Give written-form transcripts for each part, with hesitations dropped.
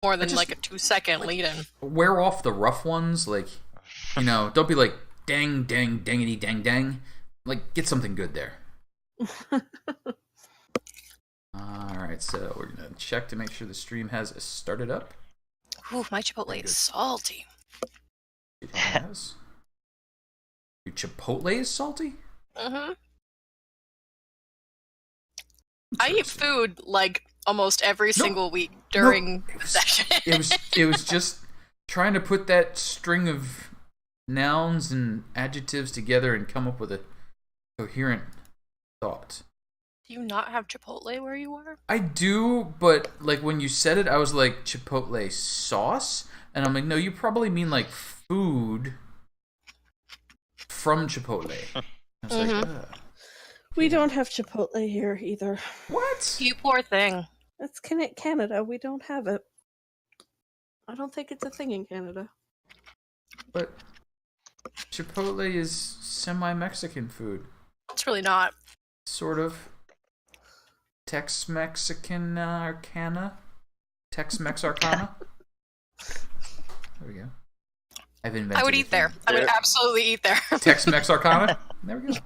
more than like a 2-second lead-in. Wear off the rough ones, like, don't be like dang, dang, dangity, dang, dang. Like, get something good there. Alright, so we're gonna check to make sure the stream has started up. Ooh, my Chipotle is salty. It has. Your Chipotle is salty? Mm-hmm. I eat food like almost every single week during the session. it was just trying to put that string of nouns and adjectives together and come up with a coherent thought. Do you not have Chipotle where you are? I do, but like when you said it, I was like Chipotle sauce, and I'm like, no, you probably mean like food from Chipotle. I was like, we don't have Chipotle here either. What? You poor thing. That's Canada. We don't have it. I don't think it's a thing in Canada. But Chipotle is semi-Mexican food. It's really not. Sort of. Tex-Mexican Arcana? Tex-Mex Arcana? There we go. I've invented I would eat there. I would absolutely eat there. Tex-Mex Arcana? There we go.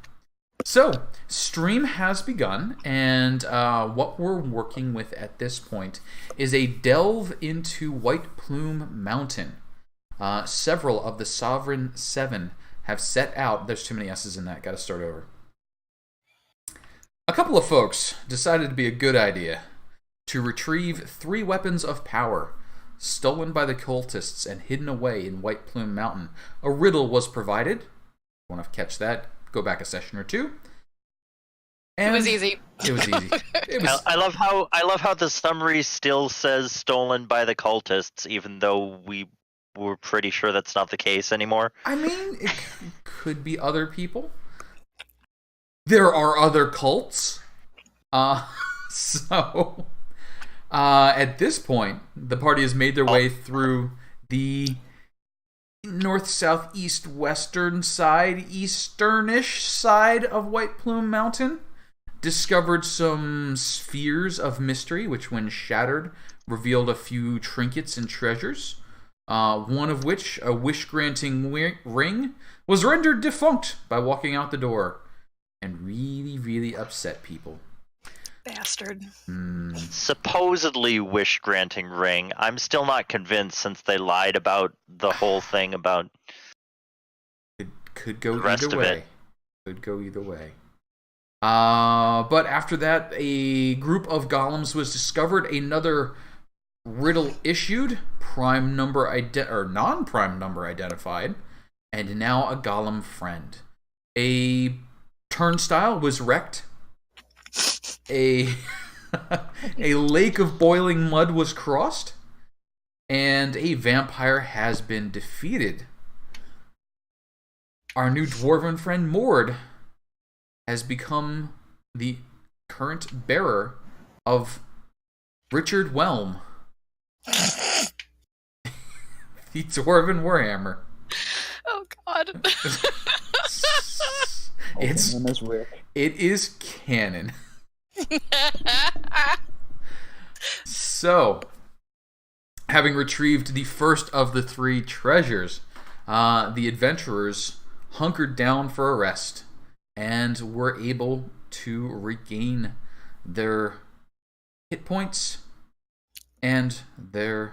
So, stream has begun, and what we're working with at this point is a delve into White Plume Mountain. Several of the Sovereign 7 have set out. There's too many S's in that. Gotta start over. A couple of folks decided to be a good idea to retrieve 3 weapons of power stolen by the cultists and hidden away in White Plume Mountain. A riddle was provided. If you want to catch that, go back a session or two. And it was easy. It was easy. I love how the summary still says stolen by the cultists, even though we were pretty sure that's not the case anymore. I mean, it could be other people. There are other cults. So at this point, the party has made their way through the north, south, east, western side, easternish side of White Plume Mountain. Discovered some spheres of mystery, which when shattered, revealed a few trinkets and treasures. One of which, a wish-granting ring, was rendered defunct by walking out the door. And really, really upset people. Bastard. Supposedly wish-granting ring. I'm still not convinced since they lied about the whole thing about... It could go the rest either of way. it. Could go either way. But after that, a group of golems was discovered. Another riddle issued. Prime number or non-prime number identified. And now a golem friend. A turnstile was wrecked. A lake of boiling mud was crossed. And a vampire has been defeated. Our new dwarven friend Mord has become the current bearer of Richard Whelm, the Dwarven Warhammer. Oh God. It is canon. So, having retrieved the first of the 3 treasures, the adventurers hunkered down for a rest and were able to regain their hit points and their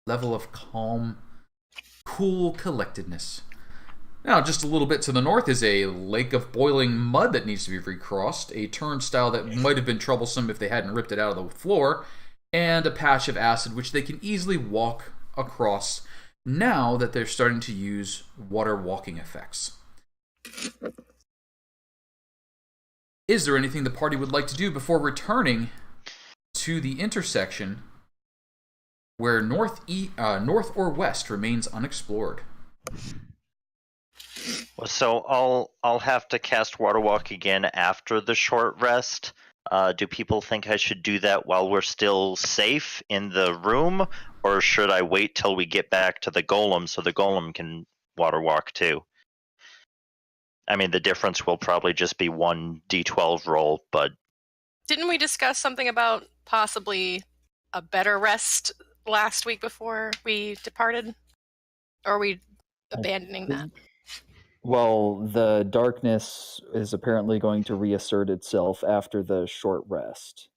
level of calm, cool collectedness. Now, just a little bit to the north is a lake of boiling mud that needs to be recrossed, a turnstile that might have been troublesome if they hadn't ripped it out of the floor, and a patch of acid which they can easily walk across now that they're starting to use water walking effects. Is there anything the party would like to do before returning to the intersection where north or west remains unexplored? So I'll have to cast Water Walk again after the short rest. Do people think I should do that while we're still safe in the room, or should I wait till we get back to the golem so the golem can Water Walk too? I mean, the difference will probably just be 1 d12 roll, but... Didn't we discuss something about possibly a better rest last week before we departed? Or are we abandoning that? Well, the darkness is apparently going to reassert itself after the short rest.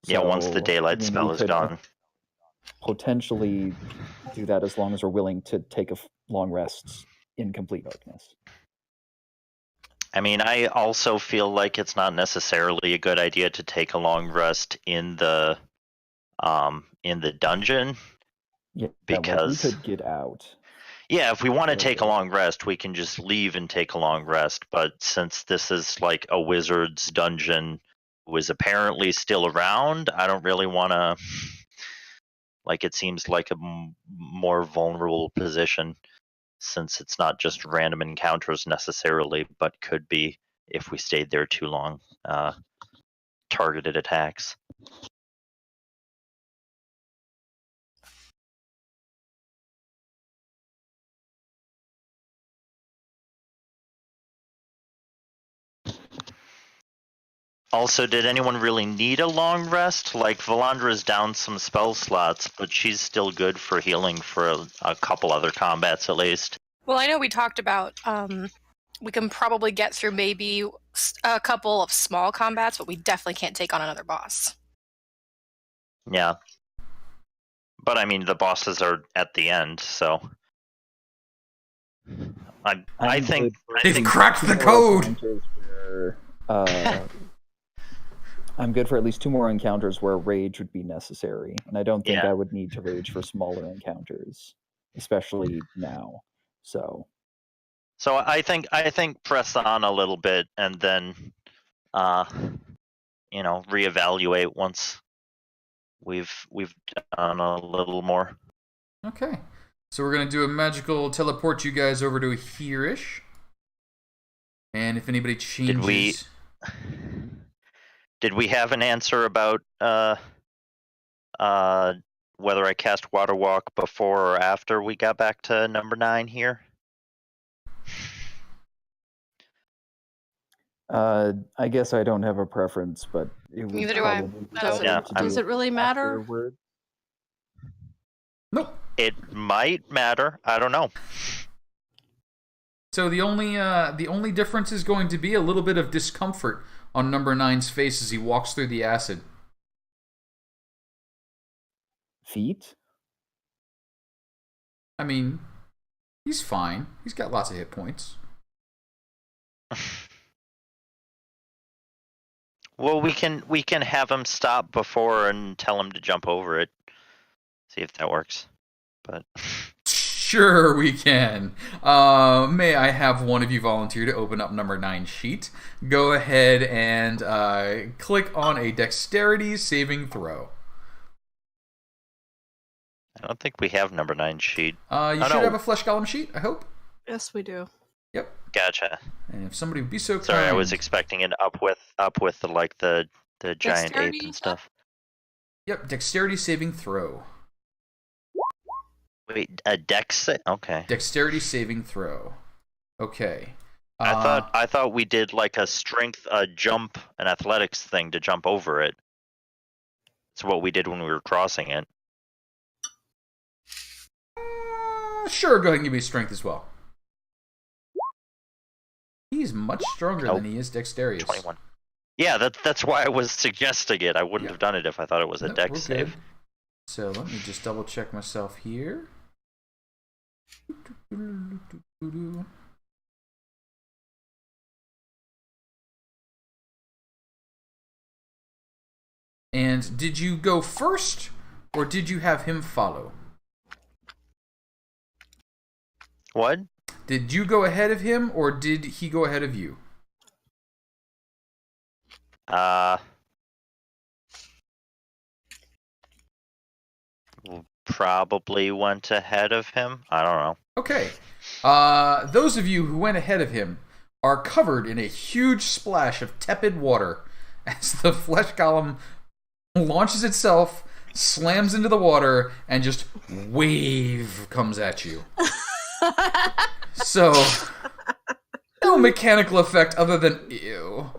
Yeah, once the So, daylight we spell is could gone. potentially do that as long as we're willing to take a long rest in complete darkness. I mean, I also feel like it's not necessarily a good idea to take a long rest in the dungeon. Yeah, because we could get out. Yeah, if we want to take a long rest, we can just leave and take a long rest. But since this is like a wizard's dungeon who is apparently still around, I don't really want to. Like, it seems like a more vulnerable position, since it's not just random encounters necessarily, but could be, if we stayed there too long, targeted attacks. Also, did anyone really need a long rest? Like, Valandra's down some spell slots, but she's still good for healing for a couple other combats at least. Well, I know we talked about we can probably get through maybe a couple of small combats, but we definitely can't take on another boss. Yeah. But I mean, the bosses are at the end, so I think They've cracked the code. I'm good for at least 2 more encounters where rage would be necessary, and I don't think I would need to rage for smaller encounters, especially now. So I think press on a little bit and then reevaluate once we've done a little more. Okay. So we're gonna do a magical teleport you guys over to here-ish. And if anybody changes, Did we have an answer about whether I cast Water Walk before or after we got back to number 9 here? I guess I don't have a preference, but it would Neither do I. Does it really matter? Afterward. nope. It might matter. I don't know. So the only difference is going to be a little bit of discomfort on number 9's face as he walks through the acid. Feet? I mean, he's fine. He's got lots of hit points. Well, we can have him stop before and tell him to jump over it. See if that works. But Sure, we can. May I have one of you volunteer to open up number 9 sheet? Go ahead and click on a dexterity saving throw. I don't think we have number 9 sheet. You should have a flesh golem sheet, I hope. Yes, we do. Yep. Gotcha. And if somebody would be so Sorry, kind. I was expecting it up with the giant ape and stuff. Yep, dexterity saving throw. Wait, a dex? Okay. Dexterity saving throw. Okay. I thought we did like a strength, a jump, an athletics thing to jump over it. It's what we did when we were crossing it. Sure, go ahead and give me strength as well. He's much stronger than he is dexterous. 21. Yeah, that's why I was suggesting it. I wouldn't have done it if I thought it was a dex save. Good. So let me just double check myself here. And did you go first, or did you have him follow? What? Did you go ahead of him, or did he go ahead of you? Probably went ahead of him. I don't know. Okay. Those of you who went ahead of him are covered in a huge splash of tepid water as the flesh golem launches itself, slams into the water, and just wave comes at you. So, no mechanical effect other than ew.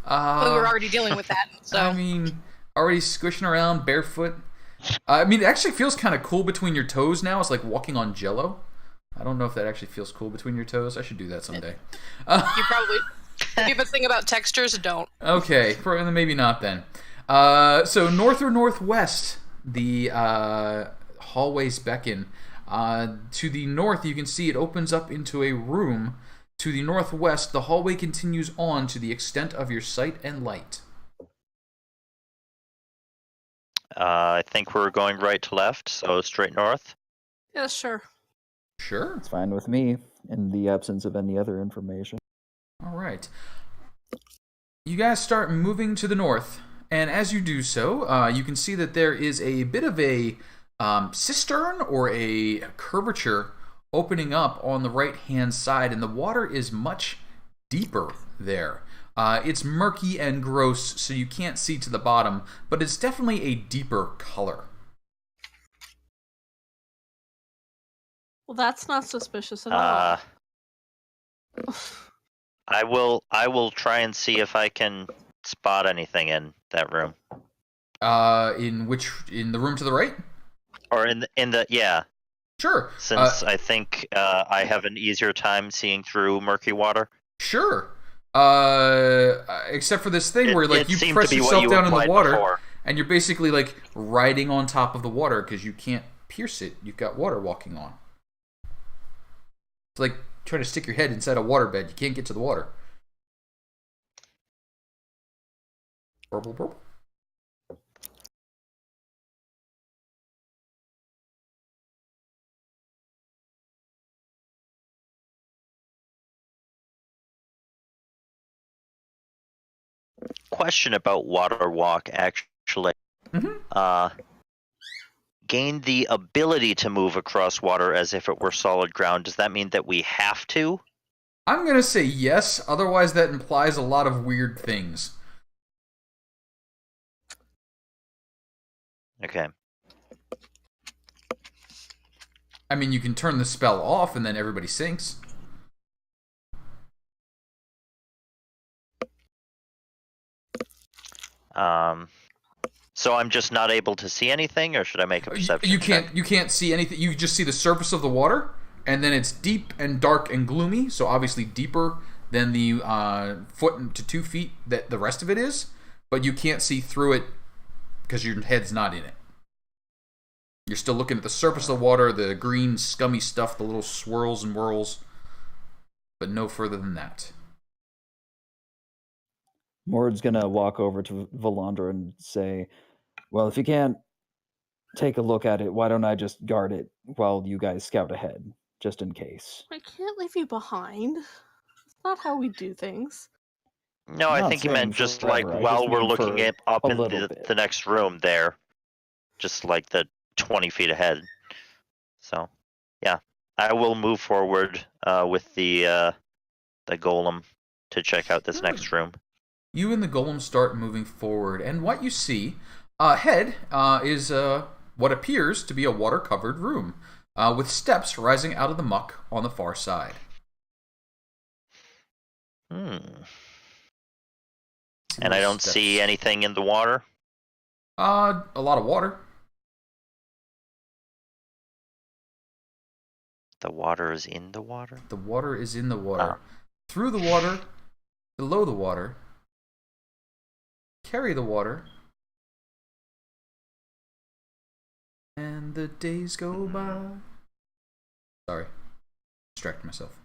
We were already dealing with that, so I mean, already squishing around barefoot. I mean, it actually feels kind of cool between your toes now. It's like walking on Jello. I don't know if that actually feels cool between your toes. I should do that someday. You probably, if you have a thing about textures, don't. Okay, maybe not then. So north or northwest, the hallways beckon. To the north, you can see it opens up into a room. To the northwest, the hallway continues on to the extent of your sight and light. I think we're going right to left, so straight north. Yeah, sure. Sure. It's fine with me, in the absence of any other information. All right. You guys start moving to the north, and as you do so, you can see that there is a bit of a cistern or a curvature opening up on the right-hand side, and the water is much deeper there. It's murky and gross, so you can't see to the bottom, but it's definitely a deeper color. Well, that's not suspicious at all. I will try and see if I can spot anything in that room. In the room to the right? Or in the yeah. Sure. Since I think I have an easier time seeing through murky water. Sure. Except for this thing where like you press you yourself down in the water before. and you're basically like riding on top of the water because you can't pierce it. You've got water walking on. It's like trying to stick your head inside a waterbed. You can't get to the water. Purple, purple. Question about water walk, actually. Gain the ability to move across water as if it were solid ground. Does that mean that we have to? I'm going to say yes, otherwise that implies a lot of weird things. Okay. I mean, you can turn the spell off and then everybody sinks. So I'm just not able to see anything, or should I make a perception check? You can't see anything. You just see the surface of the water, and then it's deep and dark and gloomy, so obviously deeper than the foot to 2 feet that the rest of it is, but you can't see through it because your head's not in it. You're still looking at the surface of the water, the green scummy stuff, the little swirls and whirls, but no further than that. Mord's gonna walk over to Valandra and say, well, if you can't take a look at it, why don't I just guard it while you guys scout ahead, just in case? I can't leave you behind. It's not how we do things. No, I think he meant just like while we're looking up in the next room there. Just like the 20 feet ahead. So, yeah. I will move forward with the golem to check out this next room. You and the golem start moving forward, and what you see ahead is what appears to be a water-covered room, with steps rising out of the muck on the far side. And I don't see anything in the water? A lot of water. The water is in the water? The water is in the water. Through the water, below the water, carry the water, and the days go by. Sorry, distracted myself.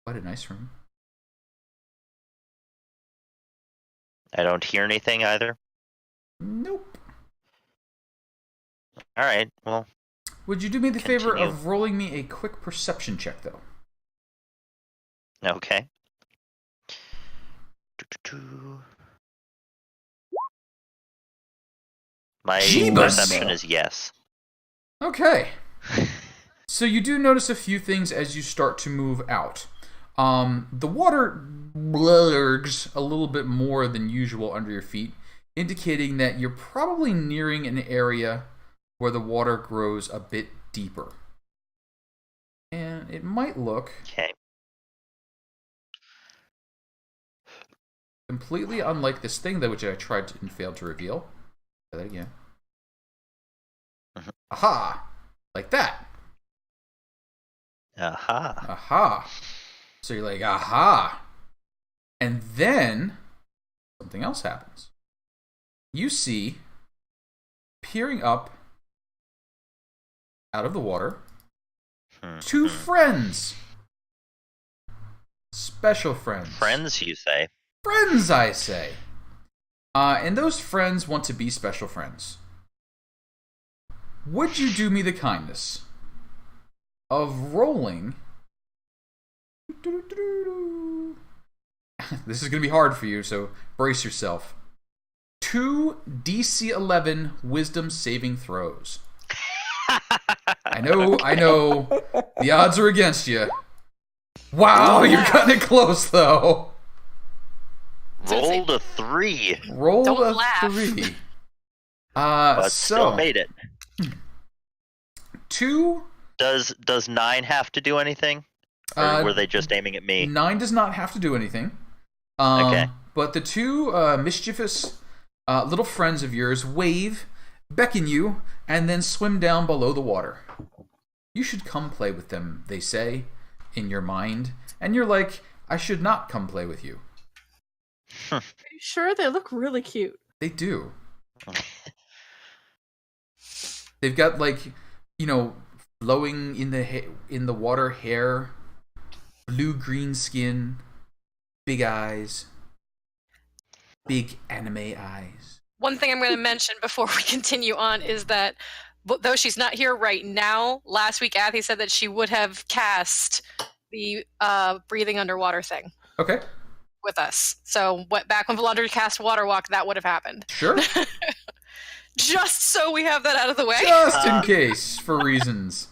Quite a nice room. I don't hear anything either? Nope. Alright, well. Would you do me the favor of rolling me a quick perception check, though? Okay. My perception is yes. Okay. So you do notice a few things as you start to move out. The water blurs a little bit more than usual under your feet, indicating that you're probably nearing an area where the water grows a bit deeper. And it might look completely unlike this thing that which I tried to and failed to reveal. Try that again. Mhm. Aha! Like that. Aha. Aha. So you're like, aha. And then something else happens. You see, peering up out of the water, two friends. Special friends. Friends, you say? Friends, I say. And those friends want to be special friends. Would you do me the kindness of rolling? This is going to be hard for you, so brace yourself. 2 DC 11 Wisdom saving throws. I know. The odds are against you. Wow, you're cutting it close, though. Rolled a 3. Rolled Don't a laugh. 3. But so still made it. 2. Does 9 have to do anything? Or were they just aiming at me? 9 does not have to do anything. Okay. But the 2 mischievous little friends of yours wave, beckon you, and then swim down below the water. You should come play with them, they say, in your mind. And you're like, I should not come play with you. Are you sure? They look really cute. They do. They've got, like, flowing in the water hair, blue-green skin, big eyes, big anime eyes. One thing I'm going to mention before we continue on is that though she's not here right now, last week Athy said that she would have cast the breathing underwater thing Okay. with us. So back when Valandra cast Water Walk, that would have happened. Sure. Just so we have that out of the way. Just in case, for reasons.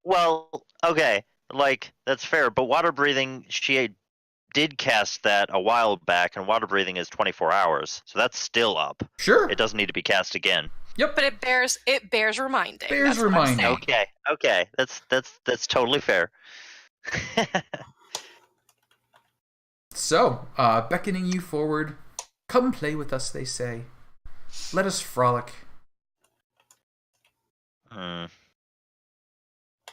Well, okay, like, that's fair, but water breathing, she did cast that a while back, and water breathing is 24 hours, so that's still up. Sure. It doesn't need to be cast again. Yep. But it bears reminding. Bears That's what I'm reminding. saying. Okay, that's totally fair. So, beckoning you forward, come play with us, they say. Let us frolic.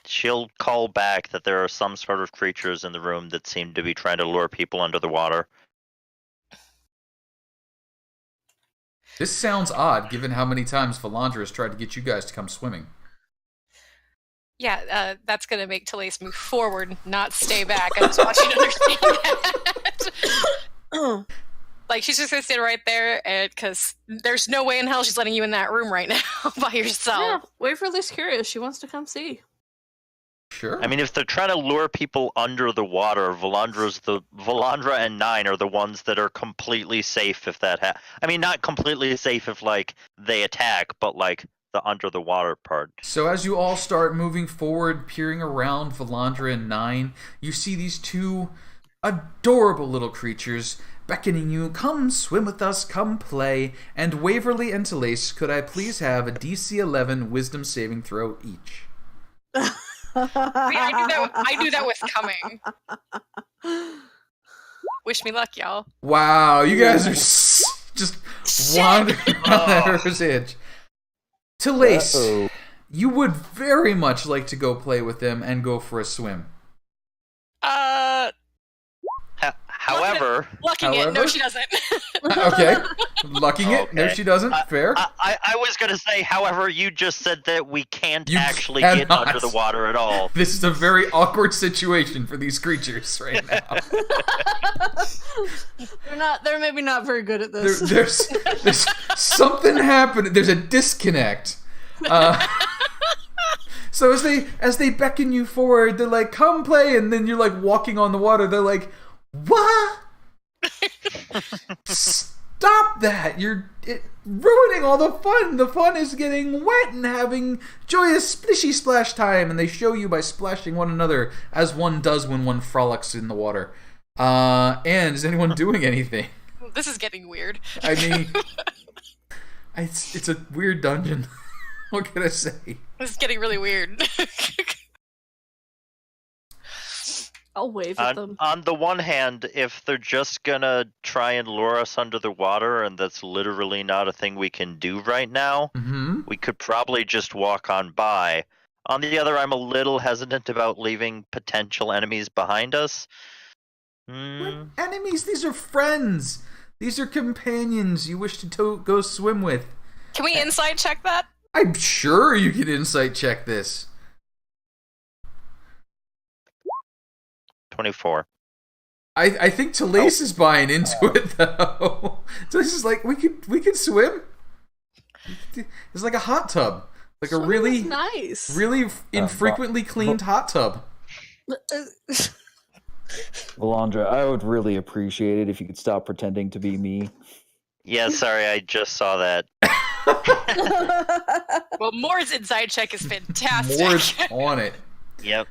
She'll call back that there are some sort of creatures in the room that seem to be trying to lure people under the water. This sounds odd, given how many times Valandra has tried to get you guys to come swimming. Yeah, that's going to make Telaise move forward, not stay back. I just want you to understand that. Like, she's just going to stand right there, because there's no way in hell she's letting you in that room right now by yourself. Yeah, Waverly's curious. She wants to come see. Sure. I mean, if they're trying to lure people under the water, Valandra and 9 are the ones that are completely safe if that I mean, not completely safe if, like, they attack, but, like, the under the water part. So as you all start moving forward, peering around Valandra and 9, you see these 2 adorable little creatures beckoning you, come swim with us, come play, and Waverly and Telaise, could I please have a DC 11 Wisdom saving throw each? I knew that was coming. Wish me luck, y'all. Wow, you guys are just wandering around that river's edge. Telaise, you would very much like to go play with them and go for a swim. However... Lucking it. No, she doesn't. Okay. Lucking it. Okay. No, she doesn't. Fair. I was going to say, however, you just said that we can't You actually get cannot. under the water at all. This is a very awkward situation for these creatures right now. They're maybe not very good at this. There's something happening. There's a disconnect. So as they beckon you forward, they're like, come play, and then you're like walking on the water. They're like, what? Stop that! You're ruining all the fun. The fun is getting wet and having joyous splishy splash time, and they show you by splashing one another as one does when one frolics in the water. And is anyone doing anything? This is getting weird. I mean, it's a weird dungeon. What can I say? This is getting really weird. I'll wave at them. On the one hand, if they're just gonna try and lure us under the water, and that's literally not a thing we can do right now, we could probably just walk on by. On the other, I'm a little hesitant about leaving potential enemies behind us. What enemies? These are friends. These are companions you wish to go swim with. Can we insight check that? I'm sure you can insight check this. 24. I think Telaise is buying into it though. Telaise is like, we could swim. It's like a hot tub, like a really nice, really infrequently cleaned hot tub. Valandra, I would really appreciate it if you could stop pretending to be me. Yeah, sorry, I just saw that. Well, Moore's inside check is fantastic. Moore's on it. Yep.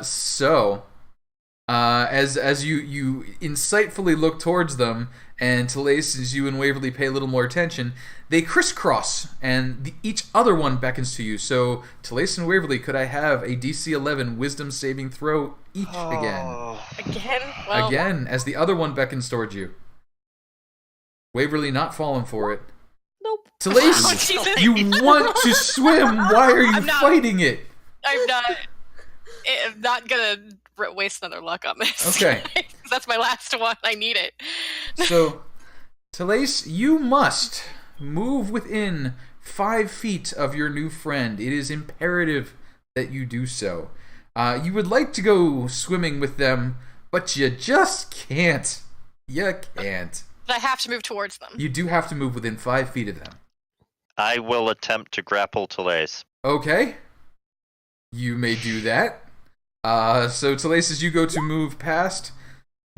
So, as you insightfully look towards them, and Telaise, as you and Waverly pay a little more attention, they crisscross, and each other one beckons to you. So, Telaise and Waverly, could I have a DC 11 Wisdom saving throw each again? Again? Well, Again, as the other one beckons towards you. Waverly not falling for it. Nope. Telaise, Jesus. you want to swim. Why are you I'm not- fighting it? I'm not gonna waste another luck on this. Okay. That's my last one. I need it. So, Telaise, you must move within 5 feet of your new friend. It is imperative that you do so. You would like to go swimming with them, but you just can't. You can't. But I have to move towards them. You do have to move within 5 feet of them. I will attempt to grapple Telaise. Okay. You may do that. So, Telaise, as you go to move past,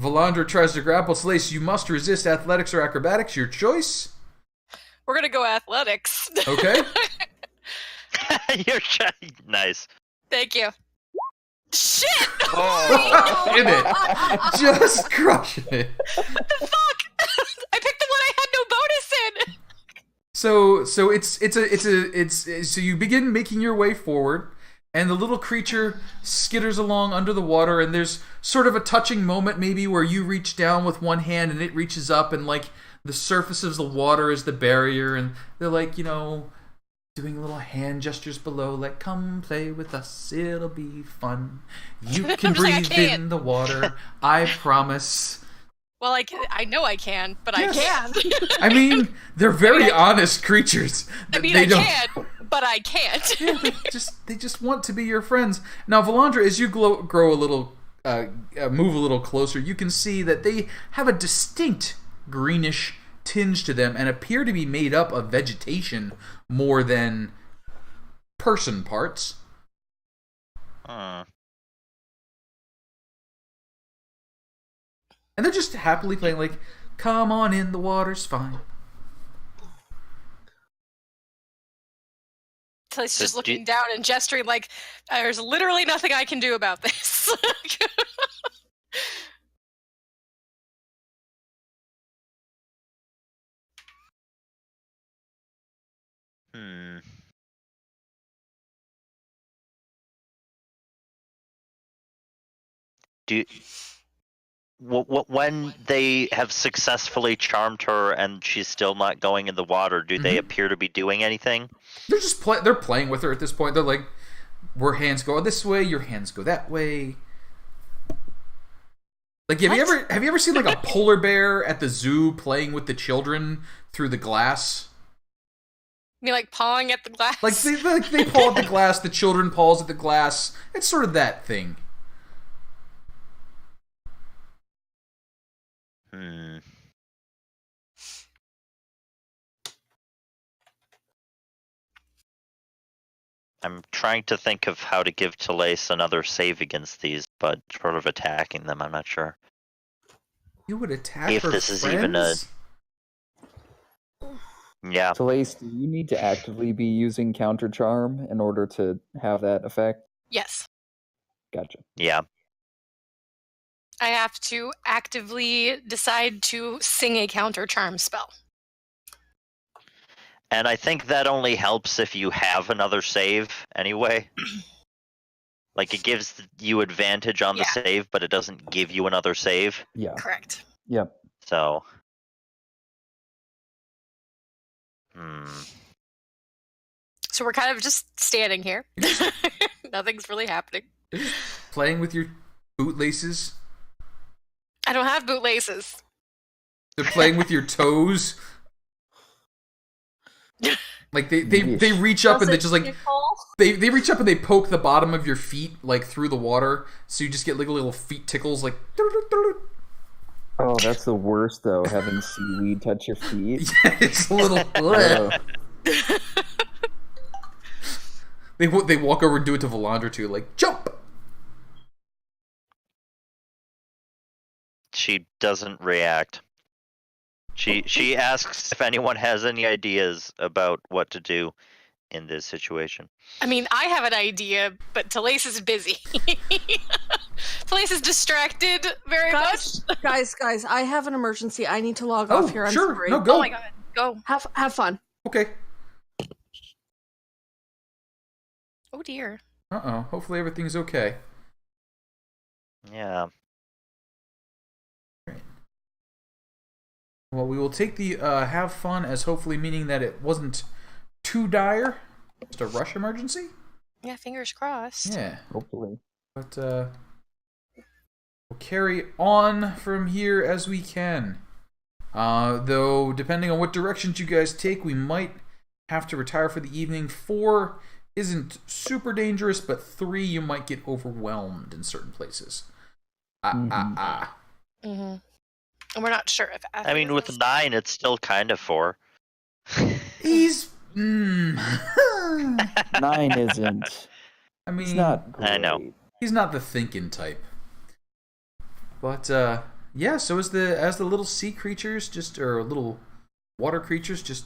Valandra tries to grapple Telaise. You must resist athletics or acrobatics. Your choice. We're gonna go athletics. Okay. You're nice. Thank you. Shit! Oh. In it. Just crushing it. Fuck! I picked the one I had no bonus in. So you begin making your way forward, and the little creature skitters along under the water, and there's sort of a touching moment maybe where you reach down with one hand and it reaches up, and like the surface of the water is the barrier, and they're like, doing little hand gestures below, like, come play with us, it'll be fun. You can breathe in the water, I promise. Well, I know I can, but Yes. I can. I mean, they're very honest creatures. I mean, They I don't- can, but I can't. Yeah, they just want to be your friends. Now, Valandra, as you grow a little, move a little closer, you can see that they have a distinct greenish tinge to them and appear to be made up of vegetation more than person parts. Hmm. And they're just happily playing, like, come on in, the water's fine. Telaise So just looking down and gesturing like, there's literally nothing I can do about this. Hmm. When they have successfully charmed her and she's still not going in the water, do they appear to be doing anything? They're just they're playing with her at this point. They're like, "Where hands go this way, your hands go that way." Like, have you ever seen like a polar bear at the zoo playing with the children through the glass? I mean, like pawing at the glass. Like they paw at the glass, the children paws at the glass. It's sort of that thing. I'm trying to think of how to give Telaise another save against these, but sort of attacking them, I'm not sure. You would attack If her this is friends? even a... Yeah. Telaise, do you need to actively be using counter charm in order to have that effect? Yes. Gotcha. Yeah. I have to actively decide to sing a counter charm spell. And I think that only helps if you have another save anyway. Like, it gives you advantage on the save, but it doesn't give you another save. Yeah. Correct. Yep. So. So we're kind of just standing here. Nothing's really happening. Playing with your bootlaces. I don't have bootlaces. They're playing with your toes. Like they reach up and they just like they reach up and they poke the bottom of your feet like through the water, so you just get like little feet tickles like. Oh, that's the worst though, having seaweed touch your feet. Yeah, it's a little. They walk over and do it to Valandra too, like jump. She doesn't react. She asks if anyone has any ideas about what to do in this situation. I mean, I have an idea, but Telaise is busy. Telaise is distracted very much. Guys, I have an emergency. I need to log off here. I'm sure. sorry. No, go. Oh my god, go. Have fun. Okay. Oh dear. Hopefully everything's okay. Yeah. Well, we will take the have fun as hopefully meaning that it wasn't too dire. Just a rush emergency? Yeah, fingers crossed. Yeah. Hopefully. But we'll carry on from here as we can. Though, depending on what directions you guys take, we might have to retire for the evening. 4 isn't super dangerous, but 3 you might get overwhelmed in certain places. Mm-hmm. And we're not sure if Athy I mean, with 9, it's still kind of 4. He's... 9 isn't. I mean... It's not great. I know. He's not the thinking type. But, yeah, so as the little sea creatures, or little water creatures, just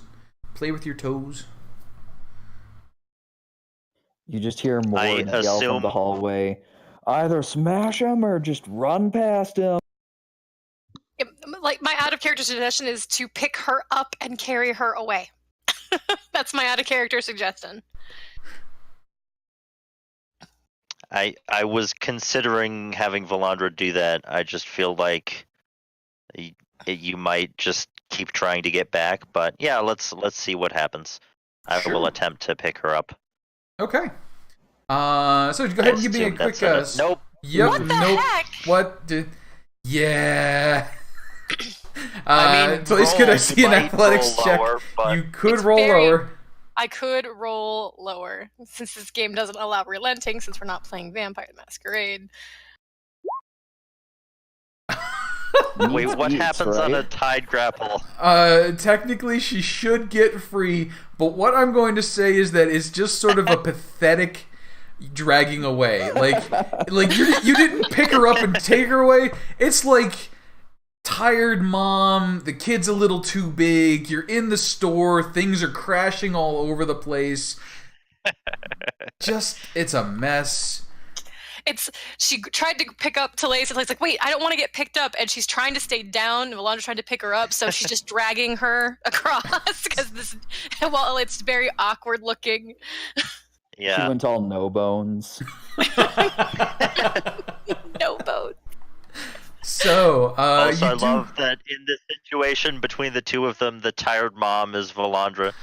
play with your toes. You just hear more yell from the hallway. Either smash him or just run past him. Like, my out-of-character suggestion is to pick her up and carry her away. That's my out-of-character suggestion. I was considering having Valandra do that. I just feel like you might just keep trying to get back. But yeah, let's see what happens. I will attempt to pick her up. Okay. So go ahead and give me a quick... Nope. Yep. What the heck? What did... Yeah... I mean, Telaise, could I see an athletics check? Lower, you could roll lower. I could roll lower, since this game doesn't allow relenting, since we're not playing Vampire the Masquerade. Wait, what happens on a tide grapple? Technically she should get free, but what I'm going to say is that it's just sort of a pathetic dragging away. Like you didn't pick her up and take her away. It's like tired mom, the kid's a little too big, you're in the store, things are crashing all over the place. It's a mess. She tried to pick up Telaise, and Telaise like, wait, I don't want to get picked up, and she's trying to stay down, and Valandra tried to pick her up, so she's just dragging her across, because well, it's very awkward looking. Yeah. She went all no bones. No bones. So, also, I love that in this situation between the two of them, the tired mom is Valandra.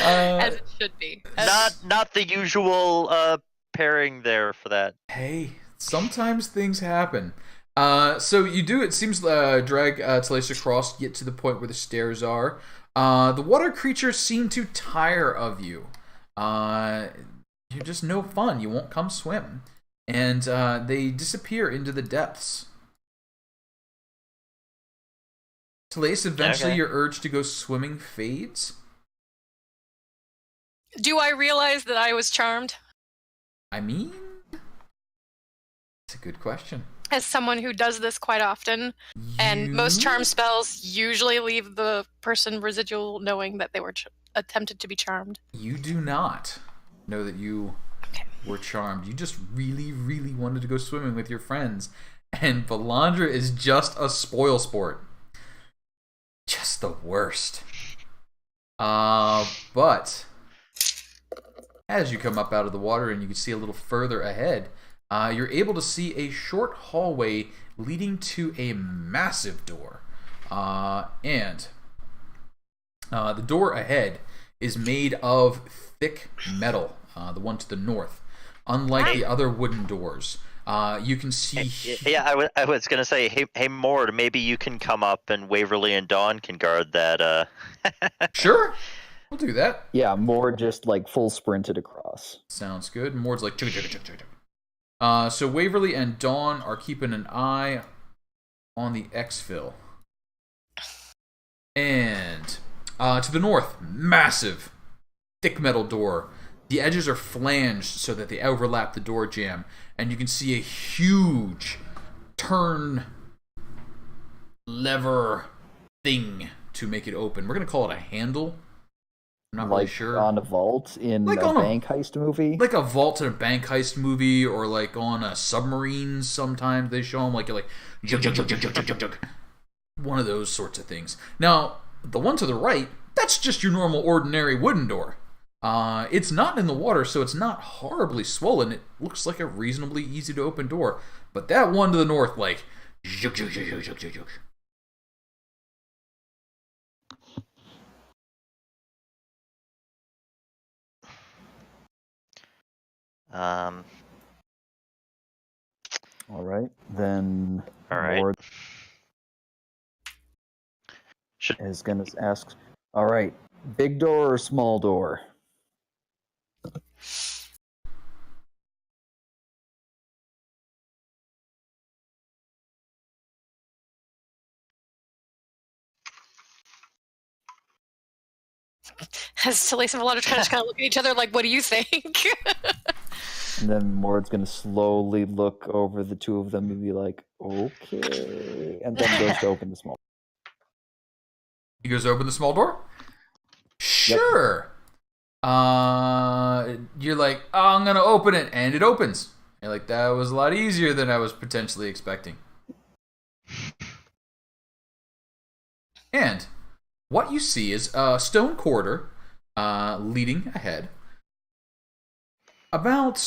As it should be. Not the usual pairing there for that. Hey, sometimes things happen. So you do, it seems, drag Telaise across, get to the point where the stairs are. The water creatures seem to tire of you. You're just no fun. You won't come swim. And they disappear into the depths. Telaise, eventually your urge to go swimming fades. Do I realize that I was charmed? I mean, it's a good question. As someone who does this quite often, and most charm spells usually leave the person residual knowing that they were attempted to be charmed. You do not know that you were charmed. You just really, really wanted to go swimming with your friends. And Valandra is just a spoil sport. Just the worst. But As you come up out of the water and you can see a little further ahead, you're able to see a short hallway leading to a massive door. And the door ahead is made of thick metal, the one to the north. Unlike the other wooden doors, you can see... Yeah, I was going to say, hey, Mord, maybe you can come up and Waverly and Dawn can guard that. Sure, we'll do that. Yeah, Mord just like full sprinted across. Sounds good. Mord's like... So Waverly and Dawn are keeping an eye on the exfil. And to the north, massive, thick metal door. The edges are flanged so that they overlap the door jamb, and you can see a huge turn lever thing to make it open. We're going to call it a handle. I'm not really sure. On a vault in like a bank heist movie? Like a vault in a bank heist movie, or like on a submarine sometimes they show them like jug, jug, jug, jug, jug, jug, jug, jug. One of those sorts of things. Now, the one to the right, that's just your normal ordinary wooden door. It's not in the water, so it's not horribly swollen. It looks like a reasonably easy to open door. But that one to the north, like, zhug, zhug, zhug, zhug, zhug, zhug. All right, then. All right. Mord is going to ask, all right, big door or small door? As Telaise and Valandra kind of look at each other like, what do you think? And then Mord's going to slowly look over the two of them and be like, okay. And then goes to open the small door. He goes to open the small door? Sure. Yep. You're like, oh, I'm going to open it. And it opens. You're like, that was a lot easier than I was potentially expecting. And what you see is a stone corridor leading ahead. About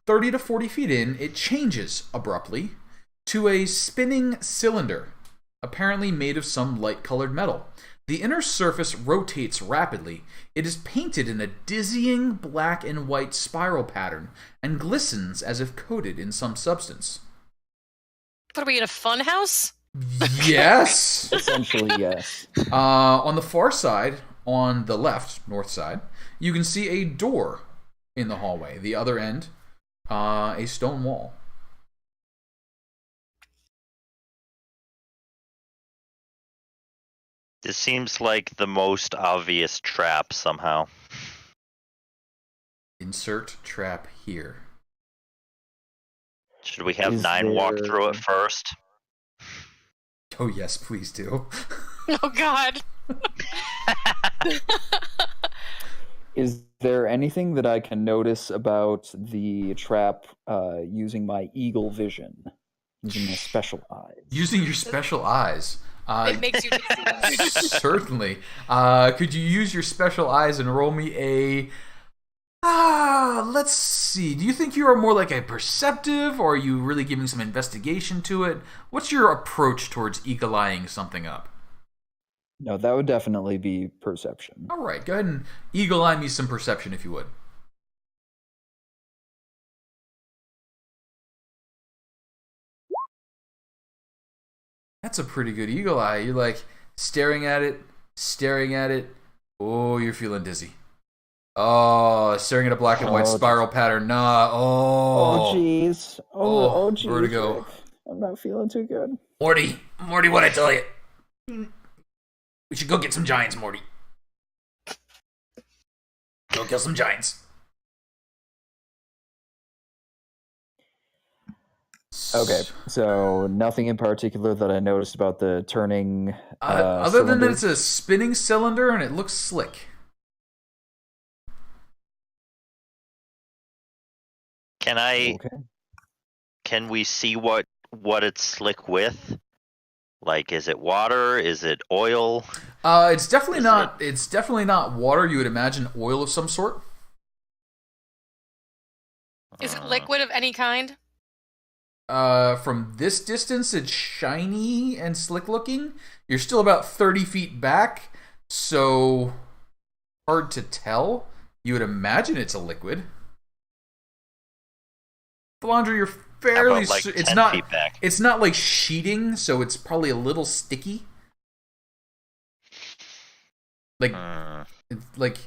30 to 40 feet in, it changes abruptly to a spinning cylinder, apparently made of some light-colored metal. The inner surface rotates rapidly. It is painted in a dizzying black and white spiral pattern and glistens as if coated in some substance. What are we in a fun house? Yes. Essentially, yes. On the far side, on the left, north side, you can see a door in the hallway. The other end, a stone wall. This seems like the most obvious trap somehow. Insert trap here. Should we have 9 walk through it first? Oh yes, please do. Oh God. Is there anything that I can notice about the trap using my eagle vision? Using my special eyes? Using your special eyes. It makes you Certainly. Could you use your special eyes and roll me a... let's see. Do you think you are more like a perceptive, or are you really giving some investigation to it? What's your approach towards eagle-eyeing something up? No, that would definitely be perception. All right, go ahead and eagle-eye me some perception, if you would. That's a pretty good eagle eye. You're like staring at it. Oh, you're feeling dizzy. Oh, staring at a black and white spiral pattern. Nah. Oh, jeez. Oh, jeez. Vertigo. Rick. I'm not feeling too good. Morty, what'd I tell you? We should go get some giants, Morty. Go kill some giants. Okay, so nothing in particular that I noticed about the turning other than cylinder? that it's a spinning cylinder and it looks slick. Can we see what it's slick with? Like, is it water? Is it oil? It's definitely not water. You would imagine oil of some sort. Is it liquid of any kind? From this distance, it's shiny and slick looking. You're still about 30 feet back, so hard to tell. You would imagine it's a liquid. Valandra, you're fairly. About, like, it's 10 not. feet back. It's not like sheeting, so it's probably a little sticky. Like, it's like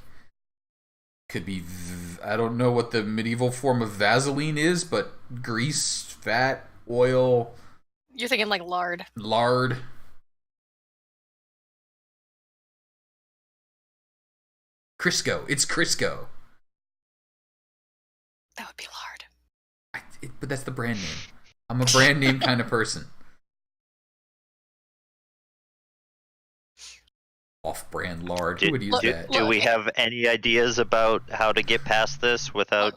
could be. I don't know what the medieval form of Vaseline is, but grease, fat, oil. You're thinking like lard. Lard. Crisco. It's Crisco. That would be lard. But that's the brand name. I'm a brand name kind of person. Off-brand lard. Who would use that? Do we have any ideas about how to get past this without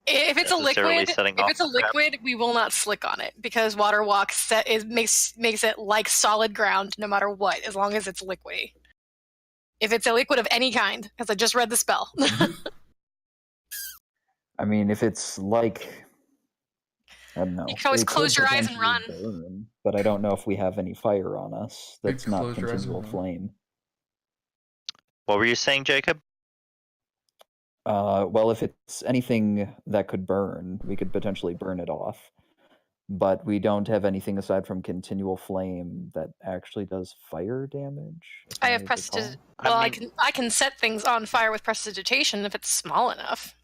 If it's a necessarily liquid, setting if off it's a the trap? liquid, we will not slick on it because water walk makes it like solid ground no matter what, as long as it's liquidy. If it's a liquid of any kind, because I just read the spell. I mean, if it's like, I don't know. You can always it could close your eyes and potentially run. burn, but I don't know if we have any fire on us. You That's could not close your eyes and continual run. flame. What were you saying, Jacob? Well, if it's anything that could burn, we could potentially burn it off. But we don't have anything aside from continual flame that actually does fire damage. if I have recall. prestidigitation. Well, I mean- I can set things on fire with prestidigitation if it's small enough.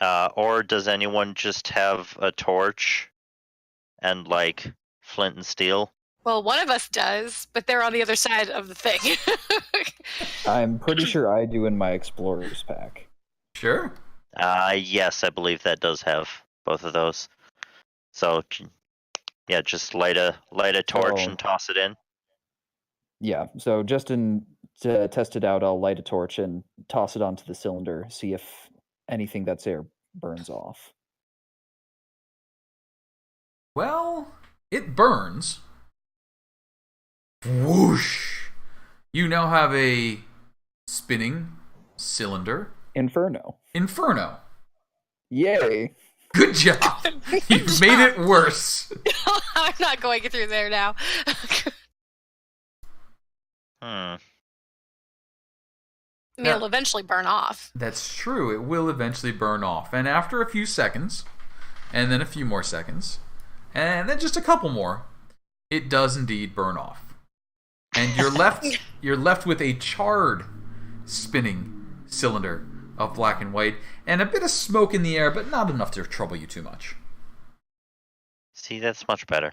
Or does anyone just have a torch and like flint and steel? Well, one of us does, but they're on the other side of the thing. I'm pretty sure I do in my explorer's pack. Sure. Yes, I believe that does have both of those. So, yeah, just light a torch So- and toss it in. Yeah, so just to test it out, I'll light a torch and toss it onto the cylinder, see if anything that's there burns off. Well, it burns. Whoosh! You now have a spinning cylinder. Inferno. Inferno. Yay! Good job. You've made it worse. I'm not going through there now. Hmm. I mean, it'll eventually burn off. That's true. It will eventually burn off. And after a few seconds, and then a few more seconds, and then just a couple more, it does indeed burn off. And you're left with a charred spinning cylinder of black and white, and a bit of smoke in the air, but not enough to trouble you too much. See, that's much better.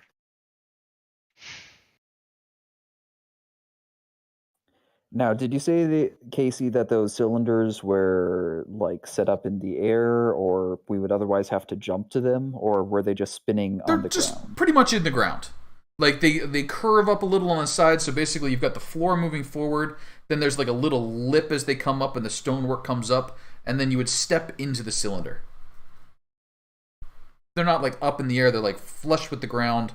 Now, did you say, Casey, that those cylinders were like set up in the air, or we would otherwise have to jump to them, or were they just spinning They're on the just ground? pretty much in the ground. Like they curve up a little on the side, so basically you've got the floor moving forward, then there's like a little lip as they come up and the stonework comes up, and then you would step into the cylinder. They're not like up in the air, they're like flush with the ground,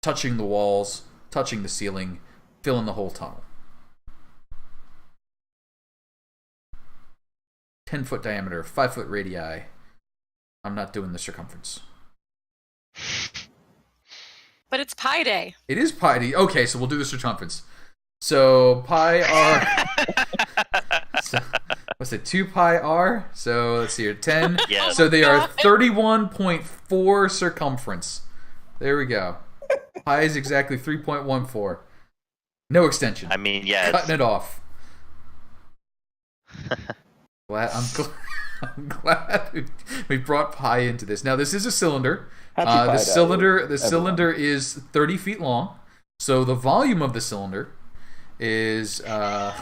touching the walls, touching the ceiling, filling the whole tunnel. 10-foot diameter, 5-foot radii. I'm not doing the circumference. But it's Pi Day. It is pi d. Okay, so we'll do the circumference. So pi r. So, what's it? 2 pi r. So let's see here. 10. Yes. So they are 31.4 circumference. There we go. Pi is exactly 3.14. No extension. I mean, yeah. Cutting it off. I'm glad we brought pi into this. Now this is a cylinder. Happy The Pi Day, cylinder everyone. is 30 feet long. So the volume of the cylinder is we're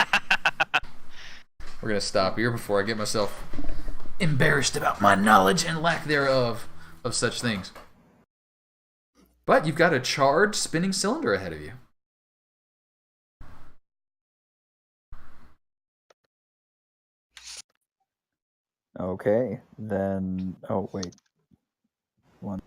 gonna stop here before I get myself embarrassed about my knowledge and lack thereof of such things. But you've got a charged spinning cylinder ahead of you. Okay, then. Oh, wait. One.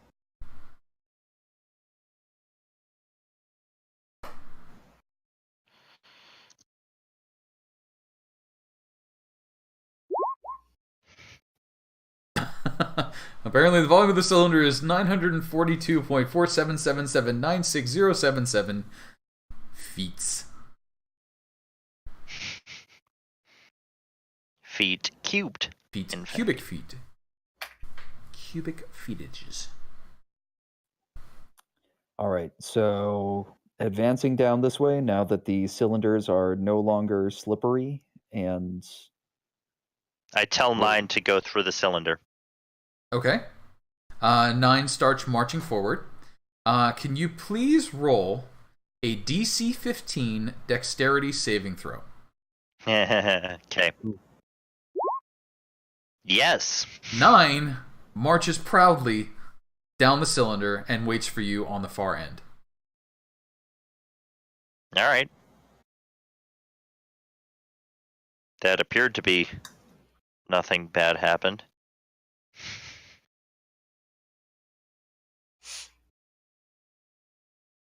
Apparently, the volume of the cylinder is 942.4777796077 feet. Feet cubed. Feet. In fact. Cubic feet. Cubic feetages. All right, so advancing down this way, now that the cylinders are no longer slippery, and I tell 9 to go through the cylinder. Okay. 9 starts marching forward. Can you please roll a DC 15 dexterity saving throw? Okay. Yes. 9 marches proudly down the cylinder and waits for you on the far end. All right. That appeared to be nothing bad happened.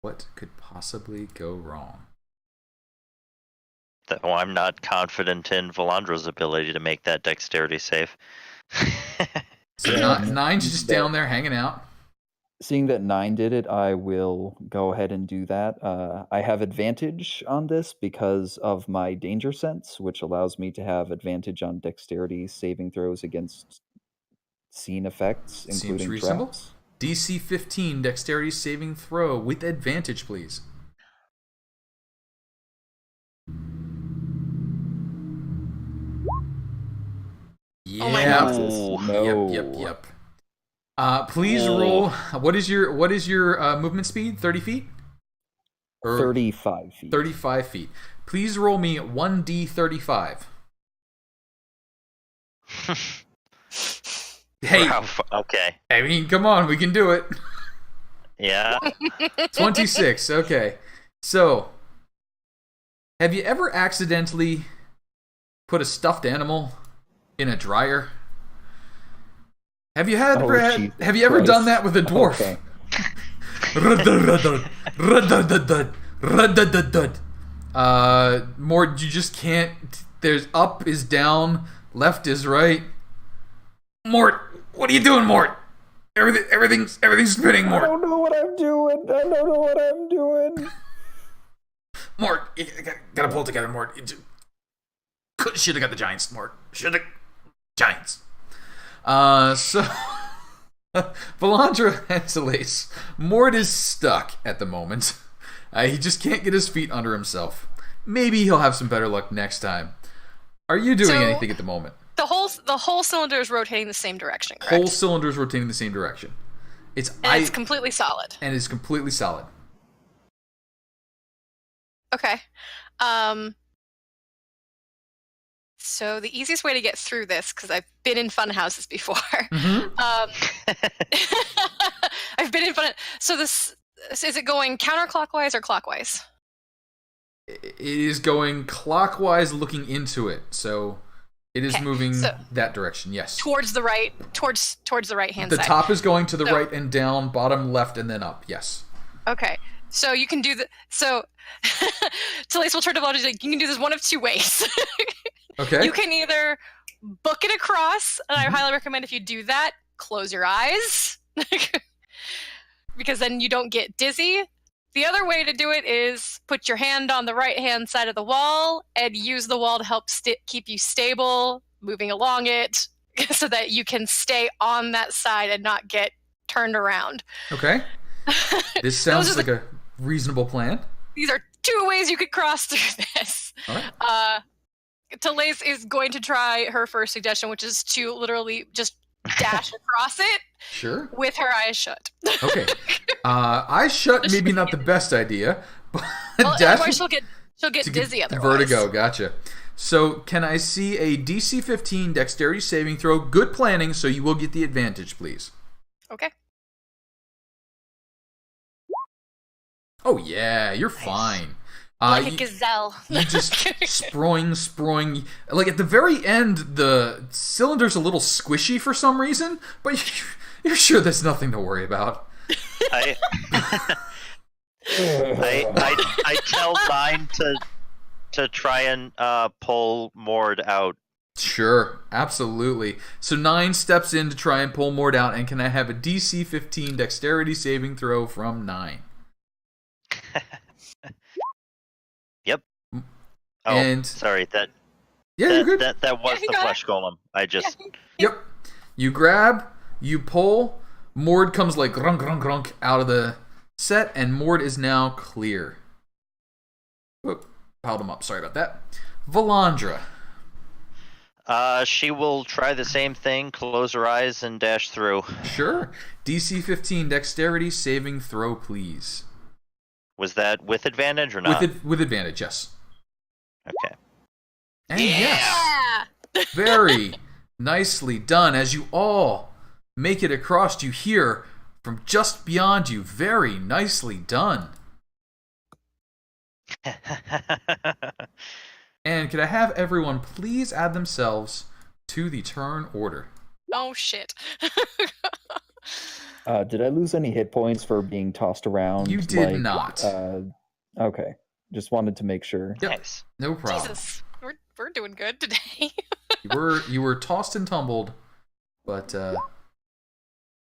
What could possibly go wrong? Though I'm not confident in Valandra's ability to make that dexterity save. So 9's just down there hanging out. seeing that 9 did it, I will go ahead and do that. I have advantage on this because of my danger sense, which allows me to have advantage on dexterity saving throws against scene effects, Seems including reasonable. traps. DC 15 dexterity saving throw with advantage, please. Yeah. Oh my God. No. Yep. Please roll. What is your movement speed? 30 feet? Or 35 feet. 35 feet. Please roll me 1d35. Hey, Wow, okay. I mean, come on, we can do it. Yeah. 26, okay. So, have you ever accidentally put a stuffed animal in a dryer? Have you had? Jesus have you ever Christ. done that with a dwarf? Okay. Mort, you just can't. There's up is down, left is right. Mort, what are you doing, Mort? Everything's spinning, I Mort. don't know what I'm doing. Mort, you gotta pull it together, Mort. Should have got the Giants, Mort. Should have Giants. So Valandra and Telaise. Mort is stuck at the moment. He just can't get his feet under himself. Maybe he'll have some better luck next time. Are you doing anything at the moment? The whole cylinder is rotating the same direction, correct? Whole cylinder is rotating the same direction. It's completely solid. And it's completely solid. Okay. So the easiest way to get through this, because I've been in fun houses before. I've been in fun. So this is it going counterclockwise or clockwise? It is going clockwise, looking into it. So it is moving that direction. Yes. Towards the right, towards the right hand The side. top is going to the right and down, bottom left and then up. Yes. Okay. So you can do Telaise will turn to Valandra. You can do this one of two ways. Okay. You can either book it across, and I highly recommend if you do that, close your eyes, because then you don't get dizzy. The other way to do it is put your hand on the right-hand side of the wall and use the wall to help keep you stable, moving along it, so that you can stay on that side and not get turned around. Okay. This sounds like a reasonable plan. These are two ways you could cross through this. All right. Telaise is going to try her first suggestion, which is to literally just dash across it. Sure. With her eyes shut. Okay. Eyes shut, maybe not the best idea. But otherwise she'll get dizzy otherwise. Vertigo, gotcha. So can I see a DC 15 dexterity saving throw? Good planning, so you will get the advantage, please. Okay. Oh yeah, you're fine. Like a gazelle. You just sproing. Like at the very end, the cylinder's a little squishy for some reason, but you're sure there's nothing to worry about. I tell mine to try and pull Mord out Sure, absolutely. So 9 steps in to try and pull Mord out, and can I have a DC 15 dexterity saving throw from 9? Yep. Oh, And sorry. you're good. That was you the got flesh golem. I just Yep. You grab, you pull, Mord comes like grunk grunk grunk out of the set, and Mord is now clear. Whoop, piled him up. Sorry about that. Valandra. She will try the same thing, close her eyes, and dash through. Sure. DC 15 dexterity saving throw, please. Was that with advantage or not? With advantage, yes. Okay. And yes, very nicely done. As you all make it across, you hear from just beyond you, very nicely done. And could I have everyone please add themselves to the turn order? Oh shit. Did I lose any hit points for being tossed around? You did not. Okay. Just wanted to make sure. Yep. Nice. No problem. Jesus, we're doing good today. You were tossed and tumbled, but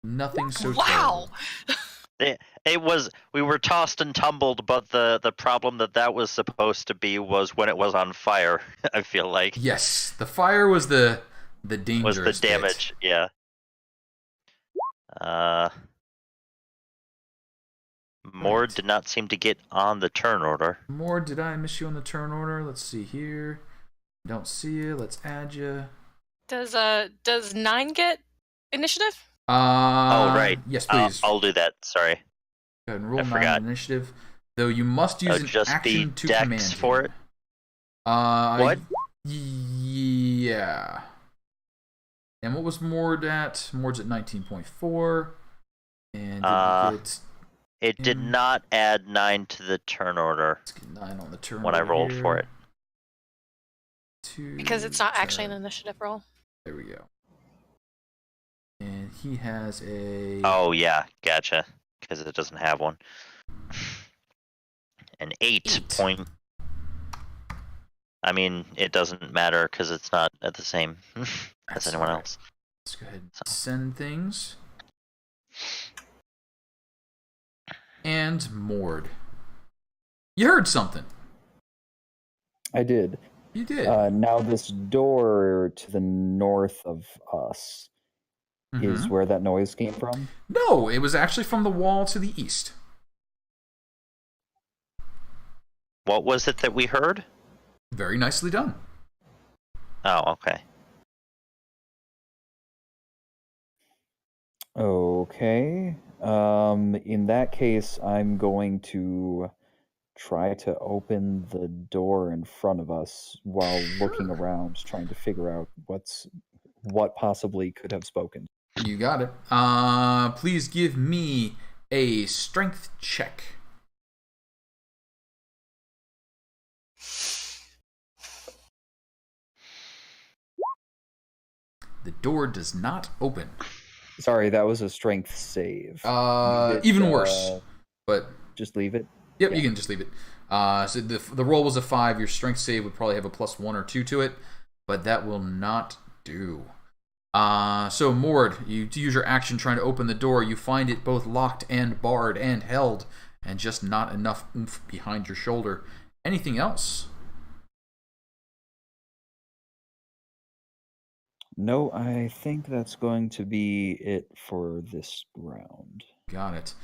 nothing so Wow. We were tossed and tumbled, but the problem that was supposed to be was when it was on fire. I feel like Yes, the fire was the dangerous was the damage. bit. Yeah. Mord Right. did not seem to get on the turn order. Mord, did I miss you on the turn order? Let's see here. Don't see you. Let's add you. Does 9 get initiative? Oh right. Yes, please. I'll do that. Sorry. Go ahead and roll I 9 forgot. initiative. Though you must use an Just action the to dex command for him. it. What? What? Yeah. And what was Mord at? Mord's at 19.4. And did we get... It did not add 9 to the turn order Let's get 9 on the turn when I order rolled here. for it. Because it's not actually an initiative roll. There we go. And he has a... Oh yeah, gotcha. Because it doesn't have one. An 8 point. I mean, it doesn't matter because it's not at the same as That's anyone all right. else. Let's go ahead and send things. And Mord. You heard something. I did. You did. Now this door to the north of us is Mhm. where that noise came from? No, it was actually from the wall to the east. What was it that we heard? Very nicely done. Oh, okay. Okay. In that case, I'm going to try to open the door in front of us while looking Sure. around, trying to figure out what possibly could have spoken. You got it. Please give me a strength check. The door does not open. Sorry, that was a strength save. Even worse. But Just leave it. yep, Yeah. you can just leave it. So the roll was a 5. Your strength save would probably have a +1 or 2 to it, but that will not do. So Mord, you use your action trying to open the door. You find it both locked and barred and held, and just not enough oomph behind your shoulder. Anything else? No, I think that's going to be it for this round. Got it.